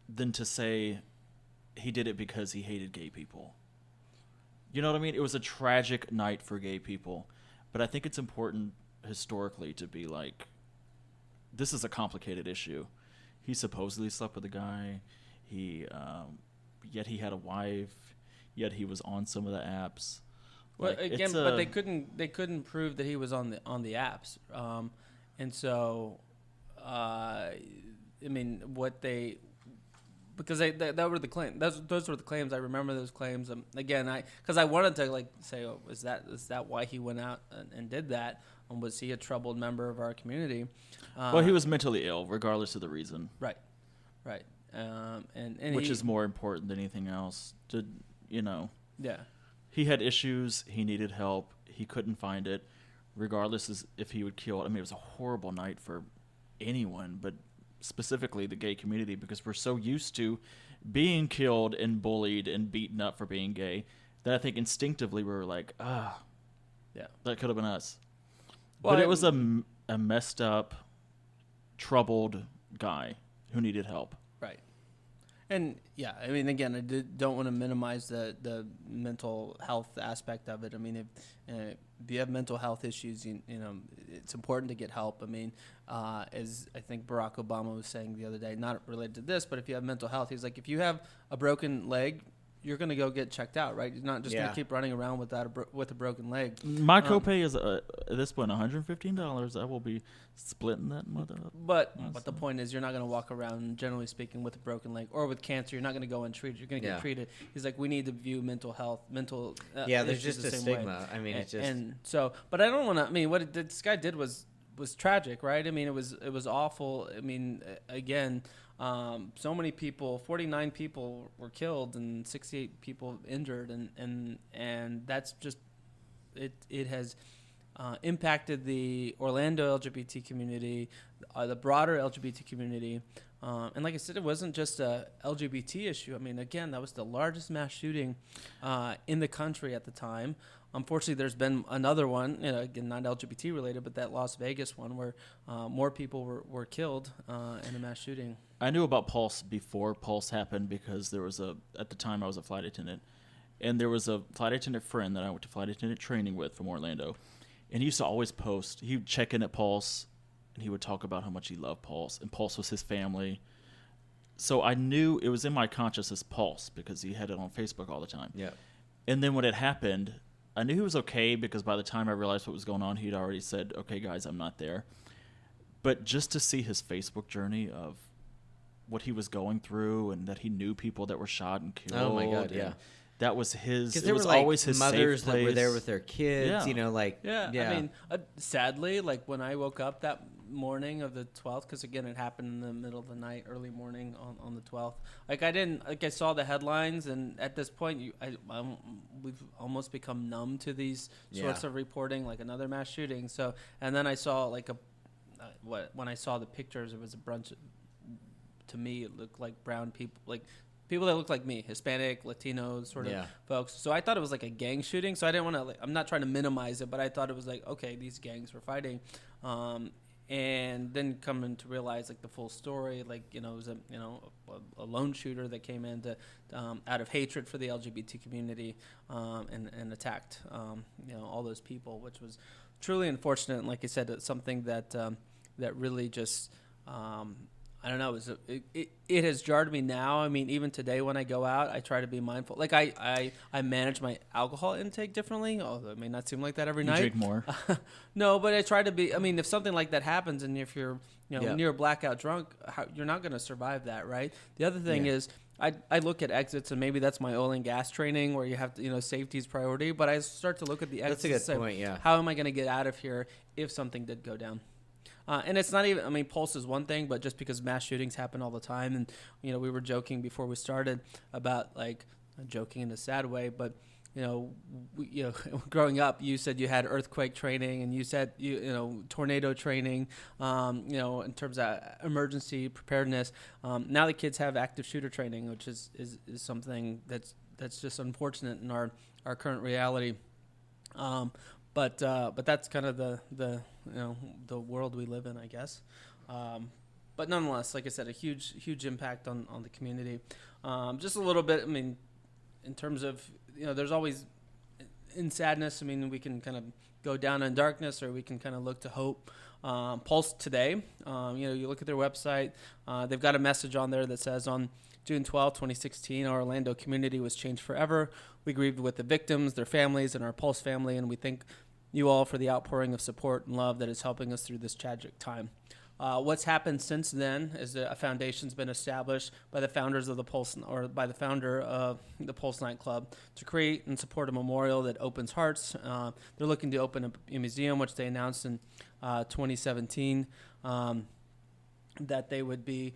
than to say he did it because he hated gay people. You know what I mean? It was a tragic night for gay people. But I think it's important historically to be like, this is a complicated issue. He supposedly slept with a guy. Yet he had a wife. Yet he was on some of the apps. Well, Like, again, but they couldn't prove that he was on the apps, and so, I mean, because that were the claims. Those were the claims. I remember those claims. Again, because I wanted to like say, oh, is that why he went out and did that? Was he a troubled member of our community? Well, he was mentally ill, regardless of the reason. Right. And which is more important than anything else. Yeah. He had issues. He needed help. He couldn't find it, regardless as if he would kill. I mean, it was a horrible night for anyone, but specifically the gay community, because we're so used to being killed and bullied and beaten up for being gay that I think instinctively we were like, yeah, that could have been us. Well, but it was a messed up, troubled guy who needed help. Right. And yeah, I mean, again, I don't want to minimize the mental health aspect of it. I mean, if you have mental health issues, you know, it's important to get help. I mean, as I think Barack Obama was saying the other day, not related to this, but if you have mental health, he's like, if you have a broken leg, you're going to go get checked out, right? You're not just going to keep running around with a broken leg. My copay is at this point $115. I will be splitting that mother up. But the point is, you're not going to walk around, generally speaking, with a broken leg or with cancer. You're not going to go untreated. You're going to get treated. He's like, we need to view mental health, there's just the a same stigma. way. I mean, it's just and so, but I don't want to. I mean, what this guy did was tragic, right? I mean, it was awful. I mean, again. So many people, 49 people were killed and 68 people injured, and that's just it has impacted the Orlando LGBT community, the broader LGBT community, and like I said, it wasn't just a LGBT issue. I mean, again, that was the largest mass shooting in the country at the time. Unfortunately, there's been another one, again, not LGBT related, but that Las Vegas one where more people were killed in a mass shooting. I knew about Pulse before Pulse happened because there was at the time I was a flight attendant, and there was a flight attendant friend that I went to flight attendant training with from Orlando, and he used to always post. He would check in at Pulse, and he would talk about how much he loved Pulse, and Pulse was his family. So I knew it was in my consciousness Pulse because he had it on Facebook all the time. Yeah. And then when it happened, I knew he was okay because by the time I realized what was going on, he'd already said, okay, guys, I'm not there. But just to see his Facebook journey of what he was going through and that he knew people that were shot and killed. Oh, my God, yeah. That was his, because it there was were like always his mothers safe place. that were there with their kids, Yeah. I mean, sadly, like when I woke up that morning of the 12th, because again, it happened in the middle of the night, early morning on the 12th. I saw the headlines, and at this point, we've almost become numb to these sorts of reporting, like another mass shooting. So, and then I saw when I saw the pictures, it was a bunch. To me, it looked like brown people, like people that look like me, Hispanic, Latino sort of folks. So I thought it was like a gang shooting. So I didn't want to. I'm not trying to minimize it, but I thought it was like, okay, these gangs were fighting, and then coming to realize like the full story, like it was a lone shooter that came in to out of hatred for the LGBT community, and attacked all those people, which was truly unfortunate. And like I said, it's something that that really just. I don't know. It has jarred me now. I mean, even today when I go out, I try to be mindful. Like I manage my alcohol intake differently, although it may not seem like that every You night. drink more. No, but I try to be. I mean, if something like that happens, and if you're near blackout drunk, you're not going to survive that, right? The other thing is. I look at exits, and maybe that's my oil and gas training where you have to, safety's priority. But I start to look at the exits. That's a good point, yeah. How am I going to get out of here if something did go down? And it's not even, I mean, Pulse is one thing, but just because mass shootings happen all the time. And, we were joking before we started about, like, joking in a sad way, but, growing up, you said you had earthquake training, and you said tornado training, in terms of emergency preparedness. Now the kids have active shooter training, which is something that's just unfortunate in our current reality. But that's kind of the world we live in, I guess. But nonetheless, like I said, a huge impact on the community. Just a little bit. I mean, in terms of there's always in sadness. I mean, we can kind of go down in darkness, or we can kind of look to hope. Pulse today, you look at their website. They've got a message on there that says on June 12, 2016, our Orlando community was changed forever. We grieved with the victims, their families, and our Pulse family, and we thank you all for the outpouring of support and love that is helping us through this tragic time. What's happened since then is that a foundation's been established by the founders of the Pulse, or by the founder of the Pulse Nightclub, to create and support a memorial that opens hearts. They're looking to open a museum, which they announced in 2017, that they would be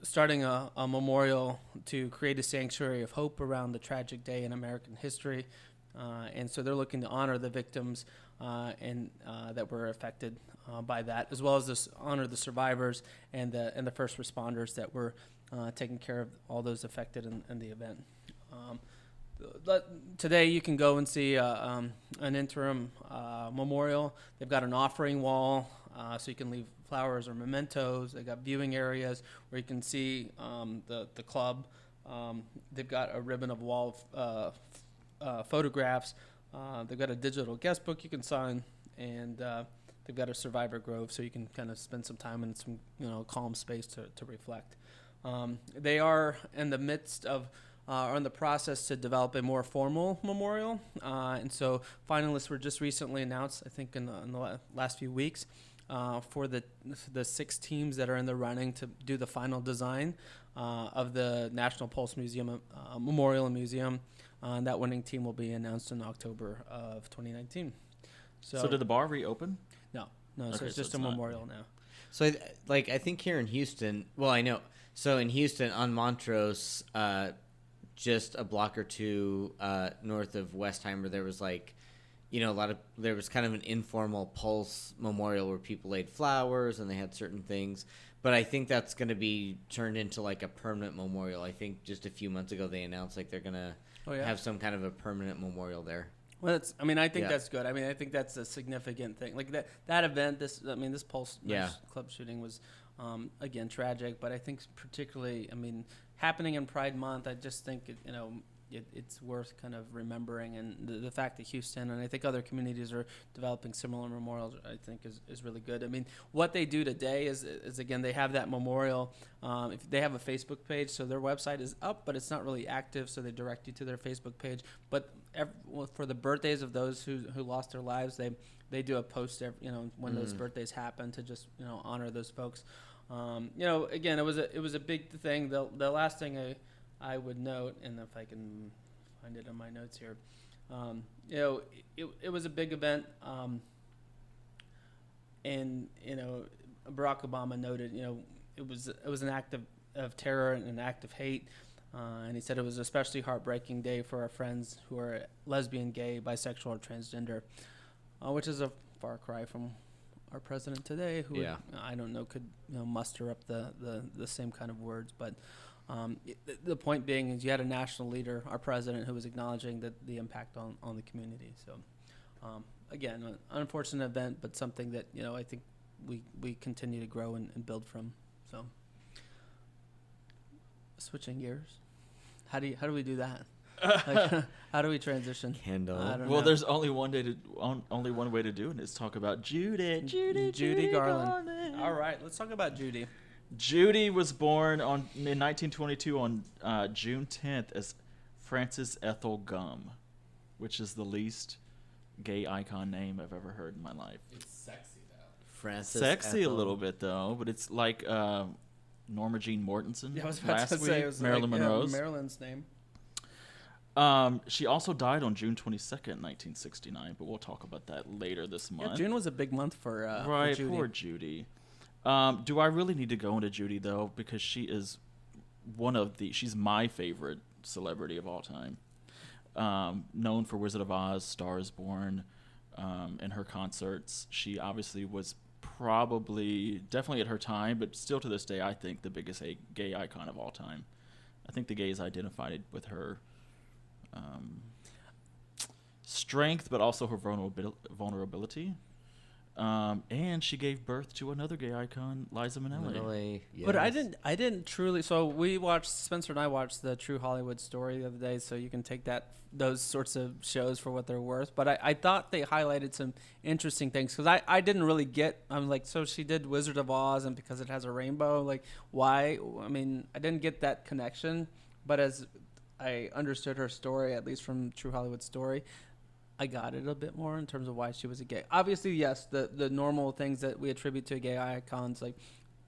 starting a memorial to create a sanctuary of hope around the tragic day in American history. And so they're looking to honor the victims and that were affected by that, as well as honor the survivors and the first responders that were taking care of all those affected in the event. Today you can go and see an interim memorial. They've got an offering wall, so you can leave flowers or mementos. They've got viewing areas where you can see the club. They've got a ribbon of wall photographs. They've got a digital guest book you can sign, and they've got a survivor grove, so you can kind of spend some time in some calm space to reflect. They are in the midst of are in the process to develop a more formal memorial, and so finalists were just recently announced, I think in the last few weeks, for the 6 teams that are in the running to do the final design of the National Pulse Museum Memorial and Museum. That winning team will be announced in October of 2019. So did the bar reopen? No. Okay, So it's just so a it's not. memorial now. So, I think here in Houston, well, I know. So in Houston, on Montrose, just a block or two north of Westheimer, there was there was kind of an informal Pulse memorial where people laid flowers and they had certain things. But I think that's going to be turned into like a permanent memorial. I think just a few months ago they announced like they're going to have some kind of a permanent memorial there. Well, I think that's good. I mean, I think that's a significant thing. Like that event, this Pulse Club shooting was, again, tragic. But I think particularly, happening in Pride Month, I just think it's worth kind of remembering, and the fact that Houston and I think other communities are developing similar memorials, I think is really good. I mean, what they do today is again, they have that memorial. If they have a Facebook page, so their website is up, but it's not really active, so they direct you to their Facebook page. But for the birthdays of those who lost their lives, they do a post when those birthdays happen to just honor those folks. Again, it was a big thing. The last thing I would note, and if I can find it in my notes here, it was a big event, and Barack Obama noted, it was an act of terror and an act of hate, and he said it was an especially heartbreaking day for our friends who are lesbian, gay, bisexual, or transgender, which is a far cry from our president today, who I don't know could muster up the same kind of words, but. The point being is you had a national leader, our president, who was acknowledging the impact on the community. So, again, an unfortunate event, but something that I think we continue to grow and build from. So, switching gears, how do we do that? How do we transition? Kendall. I don't Well, know. there's only one way to do it. Is talk about Judy Garland. All right, let's talk about Judy. Judy was born in 1922 on June 10th as Frances Ethel Gum, which is the least gay icon name I've ever heard in my life. It's sexy though. Francis Sexy Ethel. a little bit though, but it's like Norma Jean Mortensen Yeah, I was about last to week, say it was Marilyn like, Monroe's. Marilyn's name. She also died on June 22nd, 1969, but we'll talk about that later this month. Yeah, June was a big month for Right, Judy. poor Judy. Do I really need to go into Judy though? Because she is she's my favorite celebrity of all time. Known for Wizard of Oz, Star is Born, and her concerts. She obviously was definitely at her time, but still to this day, I think the biggest gay icon of all time. I think the gays identified with her strength, but also her vulnerability. And she gave birth to another gay icon, Liza Minnelli. Minnelli, yes. But I didn't truly. So Spencer and I watched the True Hollywood Story the other day. So you can take those sorts of shows for what they're worth. But I thought they highlighted some interesting things because I didn't really get. I'm like, so she did Wizard of Oz, and because it has a rainbow, like why? I mean, I didn't get that connection. But as I understood her story, at least from True Hollywood Story, I got it a bit more in terms of why she was a gay. Obviously, yes, the normal things that we attribute to gay icons, like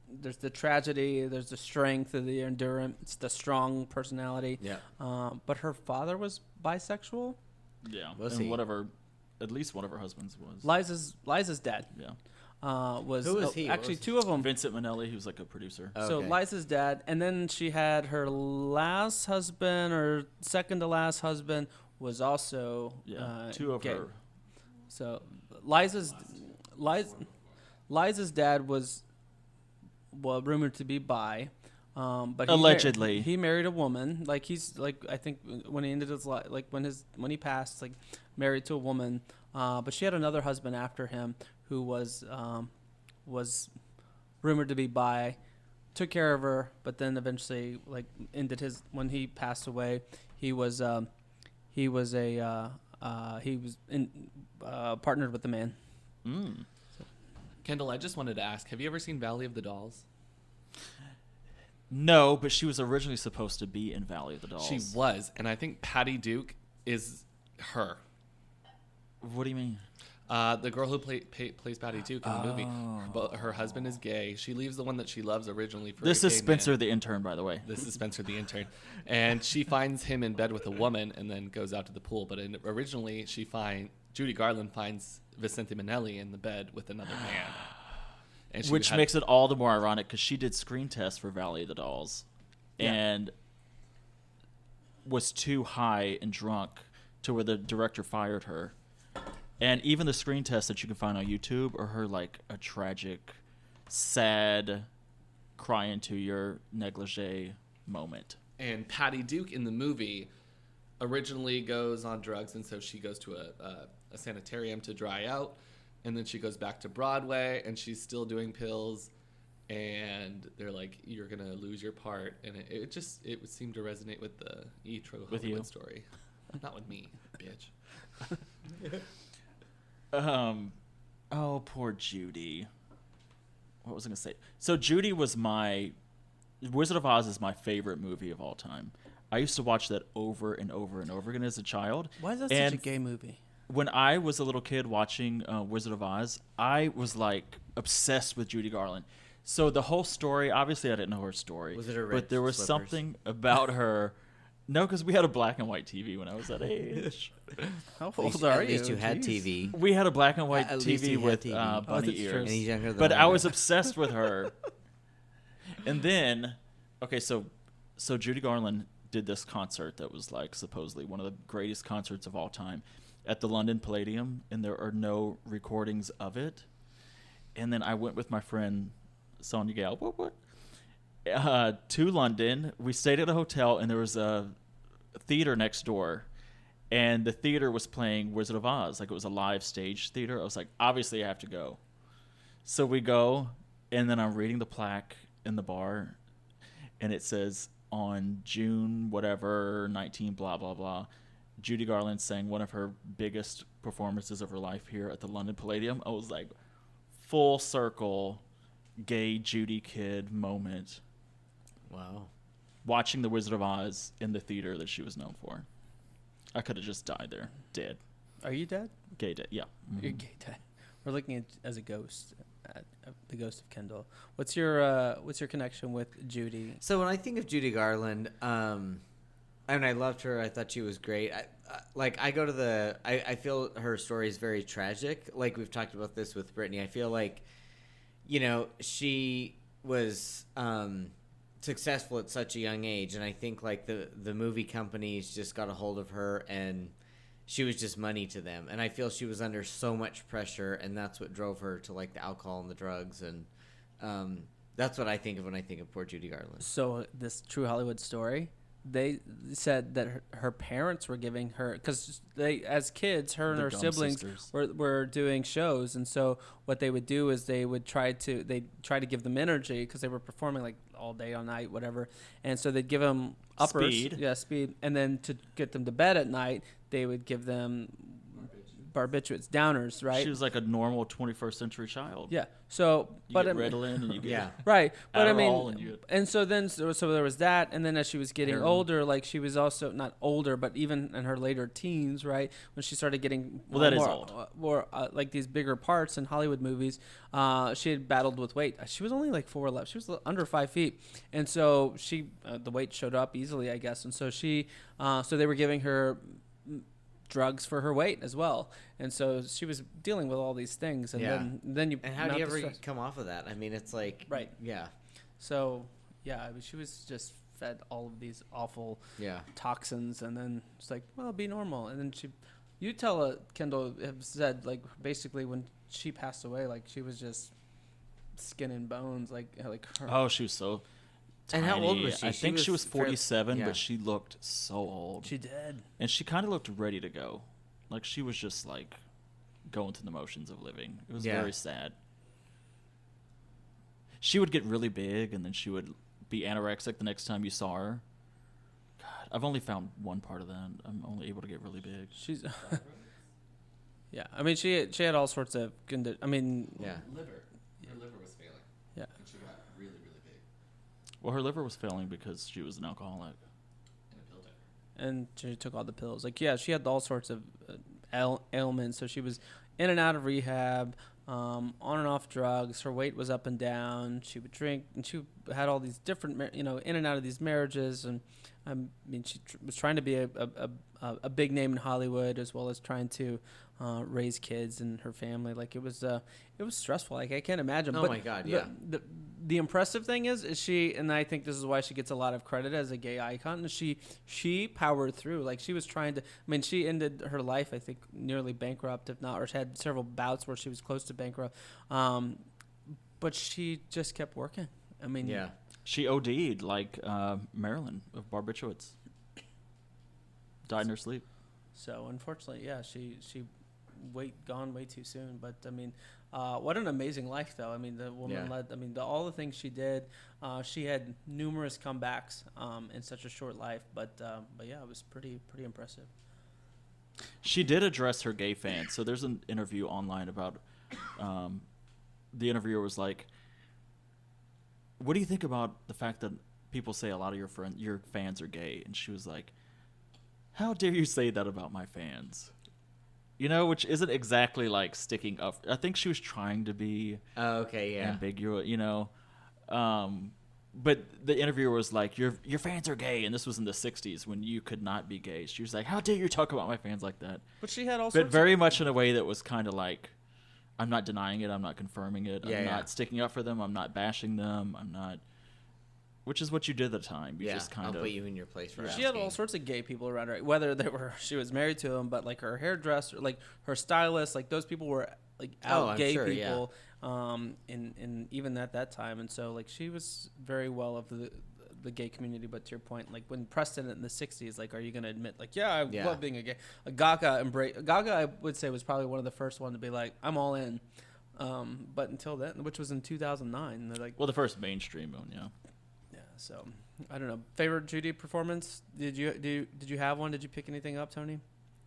there's the tragedy, there's the strength, the endurance, the strong personality. Yeah. But her father was bisexual. Yeah, Was and he? at least one of her husbands was. Liza's dad Yeah. was. Who was he? What Actually, was- two of them. Vincent Minnelli, who's like a producer. So Okay. Liza's dad, and then she had her last husband or second to last husband was also two of gay. her. So Liza's dad was rumored to be bi, but Allegedly. he married a woman. Like he's like I think when he ended his life, like when he passed, like married to a woman. But she had another husband after him who was rumored to be bi. Took care of her, but then eventually like ended his when he passed away. He was partnered with a man. Mm. Kendall, I just wanted to ask, have you ever seen Valley of the Dolls? No, but she was originally supposed to be in Valley of the Dolls. She was, and I think Patty Duke is her. What do you mean? The girl who plays Patty Duke in the movie. But her husband is gay. She leaves the one that she loves originally for This a is gay Spencer man. the intern, by the way. This is Spencer the intern. And she finds him in bed with a woman and then goes out to the pool. But originally, Judy Garland finds Vicente Minnelli in the bed with another man. And she Which makes it all the more ironic because she did screen tests for Valley of the Dolls and was too high and drunk to where the director fired her. And even the screen tests that you can find on YouTube are her like a tragic, sad, cry into your negligee moment. And Patty Duke in the movie originally goes on drugs, and so she goes to a sanitarium to dry out, and then she goes back to Broadway, and she's still doing pills, and they're like, "You're gonna lose your part," and it would seem to resonate with the True With Hollywood you? story, not with me, bitch. Oh, poor Judy. What was I gonna say? So Judy was Wizard of Oz is my favorite movie of all time. I used to watch that over and over and over again as a child. Why is that And such a gay movie? when I was a little kid watching Wizard of Oz, I was like obsessed with Judy Garland. So the whole story, obviously I didn't know her story. Was it her But red there was slippers? something about her. No, because we had a black and white TV when I was that age. How At old least, are at least you had Jeez. TV. We had a black and white At least TV you had with TV. bunny that's true. ears. And he's younger than But I I was am. obsessed with her. And then, okay, so Judy Garland did this concert that was like supposedly one of the greatest concerts of all time at the London Palladium, and there are no recordings of it. And then I went with my friend Sonia Gale to London. We stayed at a hotel, and there was a theater next door, and the theater was playing Wizard of Oz. Like, it was a live stage theater. I was like, obviously I have to go. So we go, and then I'm reading the plaque in the bar, and it says on June whatever 19 blah blah blah, Judy Garland sang one of her biggest performances of her life here at the London Palladium. I was like, full circle, gay Judy kid moment Wow. watching The Wizard of Oz in the theater that she was known for. I could have just died there, dead. Are you dead? Gay dead, yeah. You're gay dead. We're looking at as a ghost, at the ghost of Kendall. What's your connection with Judy? So when I think of Judy Garland, I loved her. I thought she was great. I feel her story is very tragic. Like we've talked about this with Brittany. I feel like, she was successful at such a young age, and I think like the movie companies just got a hold of her, and she was just money to them. And I feel she was under so much pressure, and that's what drove her to like the alcohol and the drugs, and that's what I think of when I think of poor Judy Garland. So this True Hollywood story, they said that her parents were giving her, because they, as kids, her and The her Gum siblings Sisters. were doing shows, and so what they would do is they try to give them energy because they were performing like all day, all night, whatever, and so they'd give them uppers, speed, and then to get them to bed at night, they would give them barbiturates, downers, right? She was like a normal 21st century child. Yeah. So, You but get I mean, Ritalin and you get Yeah. right. But I Adderall mean, and so there was that, and then as she was getting Heroin. older, like she was also not older, but even in her later teens, right, when she started getting That is more, old. more like these bigger parts in Hollywood movies, she had battled with weight. She was only like 4'11". She was under 5 feet, and so she the weight showed up easily, I guess, and so so they were giving her drugs for her weight as well, and so she was dealing with all these things, and Yeah. then you And how do mount you the ever stress. come off of that? I mean, it's like, Right. Yeah. So yeah, I mean, she was just fed all of these awful Yeah. toxins, and then it's like, well, be normal, and then you tell Kendall have said like basically when she passed away, like she was just skin and bones, like her. Oh, she was so And how old tiny. was she? I think she was fairly- 47, yeah. but she looked so old. She did. And she kind of looked ready to go. Like she was just like going through the motions of living. It was Yeah. very sad. She would get really big and then she would be anorexic the next time you saw her. God, I've only found one part of that. I'm only able to get really big. She's yeah. I mean, she had all sorts of I mean, Yeah. Liver. Her liver was failing. Yeah. And she got really, really big. Well, her liver was failing because she was an alcoholic. And a pill diver. and she took all the pills. Like, yeah, she had all sorts of ailments. So she was in and out of rehab, on and off drugs. Her weight was up and down. She would drink, and she had all these different, in and out of these marriages. And I mean, she was trying to be a big name in Hollywood, as well as trying to raise kids and her family. Like it was stressful. Like I can't imagine. Oh But my God, yeah. The impressive thing is she, and I think this is why she gets a lot of credit as a gay icon, is she powered through. Like she was trying to, I mean, she ended her life, I think, nearly bankrupt, if not, or she had several bouts where she was close to bankrupt. But she just kept working. I mean, Yeah. She OD'd like Marilyn of barbiturates. Died in her sleep. So unfortunately, yeah, she gone way too soon. But I mean, what an amazing life, though. I mean, the woman Yeah. led. I mean, all the things she did. She had numerous comebacks in such a short life. But yeah, it was pretty impressive. She did address her gay fans. So there's an interview online about the interviewer was like, "What do you think about the fact that people say a lot of your fans are gay?" And she was like, "How dare you say that about my fans?" Which isn't exactly like sticking up. I think she was trying to be Oh, okay, yeah. ambiguous, but the interviewer was like, your fans are gay, and this was in the 60s when you could not be gay. She was like, "How dare you talk about my fans like that?" But she had all But sorts. very much in a way that was kind of like, I'm not denying it, I'm not confirming it, Yeah, I'm yeah. not sticking up for them, I'm not bashing them, I'm not. Which is what you did at the time. You Yeah, just kind I'll of. put you in your place for She had asking. all sorts of gay people around her, whether she was married to them, but like her hairdresser, like her stylist, like those people were like out Oh, I'm gay sure, yeah. people, in even at that time, and so like she was very well of the gay community. But to your point, like when Preston in the 60s, like, are you going to admit, like, yeah, I Yeah. love being a gay? Gaga, I would say, was probably one of the first one to be like, I'm all in. But until then, which was in 2009, they're like, Well, the first mainstream one, yeah. yeah. So I don't know. Favorite Judy performance? Did you have one? Did you pick anything up, Tony?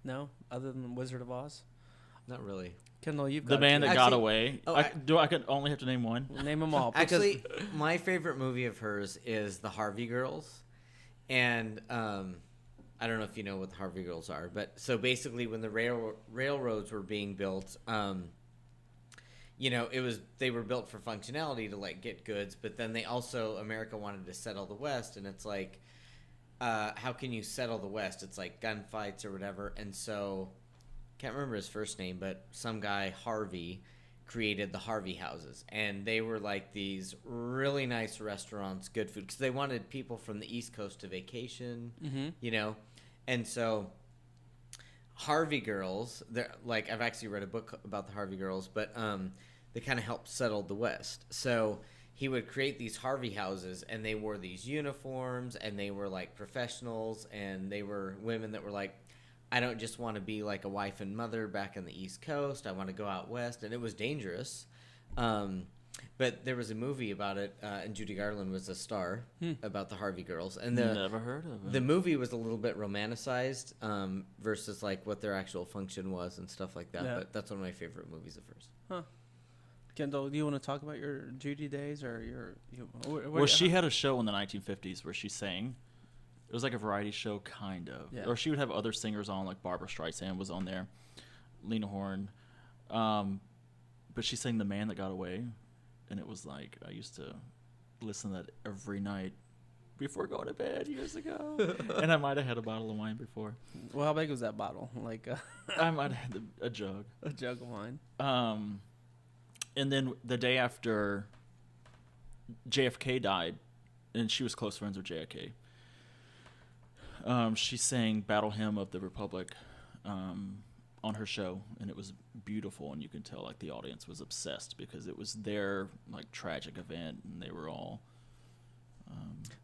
No, other than Wizard of Oz. Not really. Kendall, you've The got Man it That too. Got Actually- Away. oh, I could only have to name one. Name them all. because- Actually, my favorite movie of hers is The Harvey Girls, and I don't know if you know what the Harvey Girls are, but so basically, when the railroads were being built, they were built for functionality to like get goods, but then America wanted to settle the West, and it's like, how can you settle the West? It's like gunfights or whatever, and so can't remember his first name, but some guy Harvey created the Harvey houses, and they were like these really nice restaurants, good food, because they wanted people from the East Coast to vacation, and so Harvey Girls, they're like, I've actually read a book about the Harvey Girls, but they kind of helped settle the West. So he would create these Harvey houses, and they wore these uniforms, and they were like professionals, and they were women that were like, I don't just want to be like a wife and mother back in the East Coast. I want to go out west, and it was dangerous. But there was a movie about it, and Judy Garland was a star about the Harvey Girls. And Never heard of it. the movie was a little bit romanticized versus like what their actual function was and stuff like that. Yeah. But that's one of my favorite movies of hers. Kendall, do you want to talk about your Judy days or Well, she had a show in the 1950s where she sang. It was like a variety show, kind of. Yeah. Or she would have other singers on, like Barbara Streisand was on there, Lena Horne. But she sang The Man That Got Away. And it was like, I used to listen to that every night before going to bed years ago. And I might have had a bottle of wine before. Well, how big was that bottle? Like I might have had a jug. a jug of wine. And then the day after JFK died, and she was close friends with JFK, she sang Battle Hymn of the Republic on her show, and it was beautiful, and you can tell like the audience was obsessed because it was their like tragic event, and they were all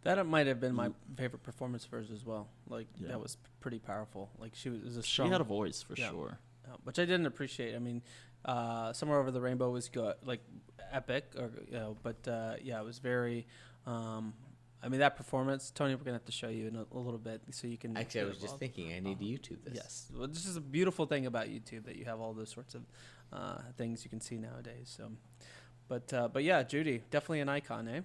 That might have been my favorite performance of hers as well. Like Yeah. that was pretty powerful. Like she was a she strong, had a voice for Yeah. sure. which I didn't appreciate. I mean, Somewhere Over the Rainbow was good, like epic, or but yeah, it was very. I mean, that performance, Tony, we're gonna have to show you in a little bit so you can. Actually, I get was just involved. thinking I need to YouTube this. Yes, well, this is a beautiful thing about YouTube that you have all those sorts of things you can see nowadays. So, but yeah, Judy, definitely an icon, eh?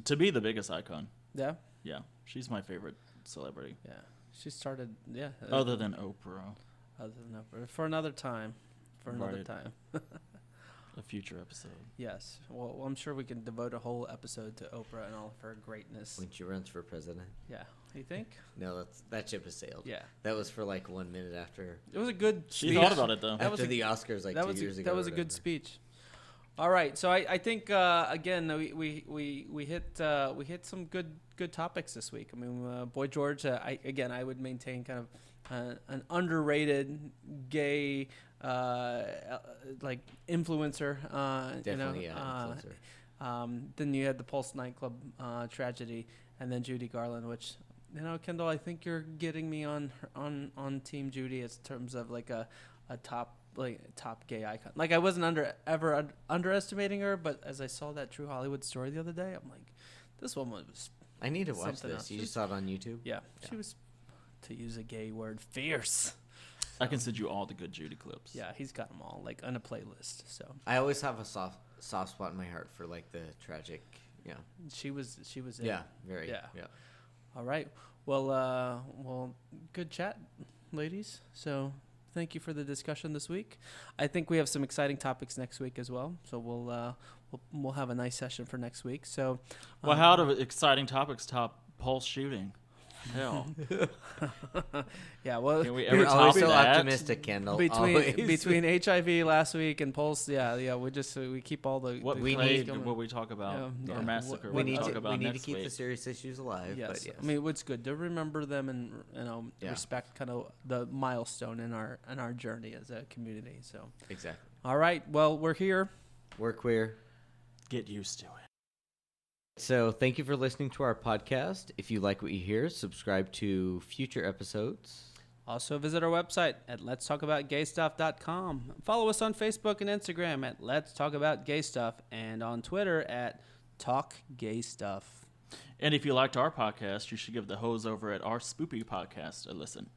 To be the biggest icon, Yeah, yeah, she's my favorite celebrity, yeah. She started, yeah. other than Oprah. Other than Oprah. For another time. For another Right. time. A future episode. Yes. Well, I'm sure we can devote a whole episode to Oprah and all of her greatness. When she runs for president. Yeah. You think? No, that ship has sailed. Yeah. That was for like 1 minute after It was a good She speech. thought about it though. That was after a- the Oscars like 2 years ago. That was or a good whatever. speech. All right, so I think again we hit some good topics this week. I mean, Boy George. I would maintain kind of an underrated gay like influencer. Definitely, influencer. Then you had the Pulse Nightclub tragedy, and then Judy Garland, which Kendall, I think you're getting me on on Team Judy in terms of like a top gay icon. Like I wasn't ever underestimating her, but as I saw that True Hollywood story the other day, I'm like, this woman was I need to watch something this. else. You just saw it on YouTube? yeah, she was, to use a gay word, fierce. I can send you all the good Judy clips. Yeah, he's got them all like on a playlist. So I always have a soft spot in my heart for like the tragic. Yeah. she was it. Yeah. Very. Yeah. Yeah. All right. Well, good chat, ladies. So thank you for the discussion this week. I think we have some exciting topics next week as well. So we'll have a nice session for next week. So, Well, how do exciting topics top Pulse shooting? Hell, yeah. Well, can we You're ever always top so that? optimistic, Kendall. between always. between HIV last week and Pulse, yeah. We keep all the What the we claims need, going. what we talk about, Yeah. or Yeah. massacre, we what need talk to about we need to next keep week. the serious issues alive. Yes, But yes. I mean it's good to remember them and Yeah. respect kind of the milestone in our journey as a community. So, Exactly. all right, well we're here. We're queer. Get used to it. So thank you for listening to our podcast. If you like what you hear, subscribe to future episodes. Also visit our website at letstalkaboutgaystuff.com. Follow us on Facebook and Instagram at Let's Talk About Gay Stuff and on Twitter at Talk Gay Stuff. And if you liked our podcast, you should give the hoes over at our Spoopy podcast a listen.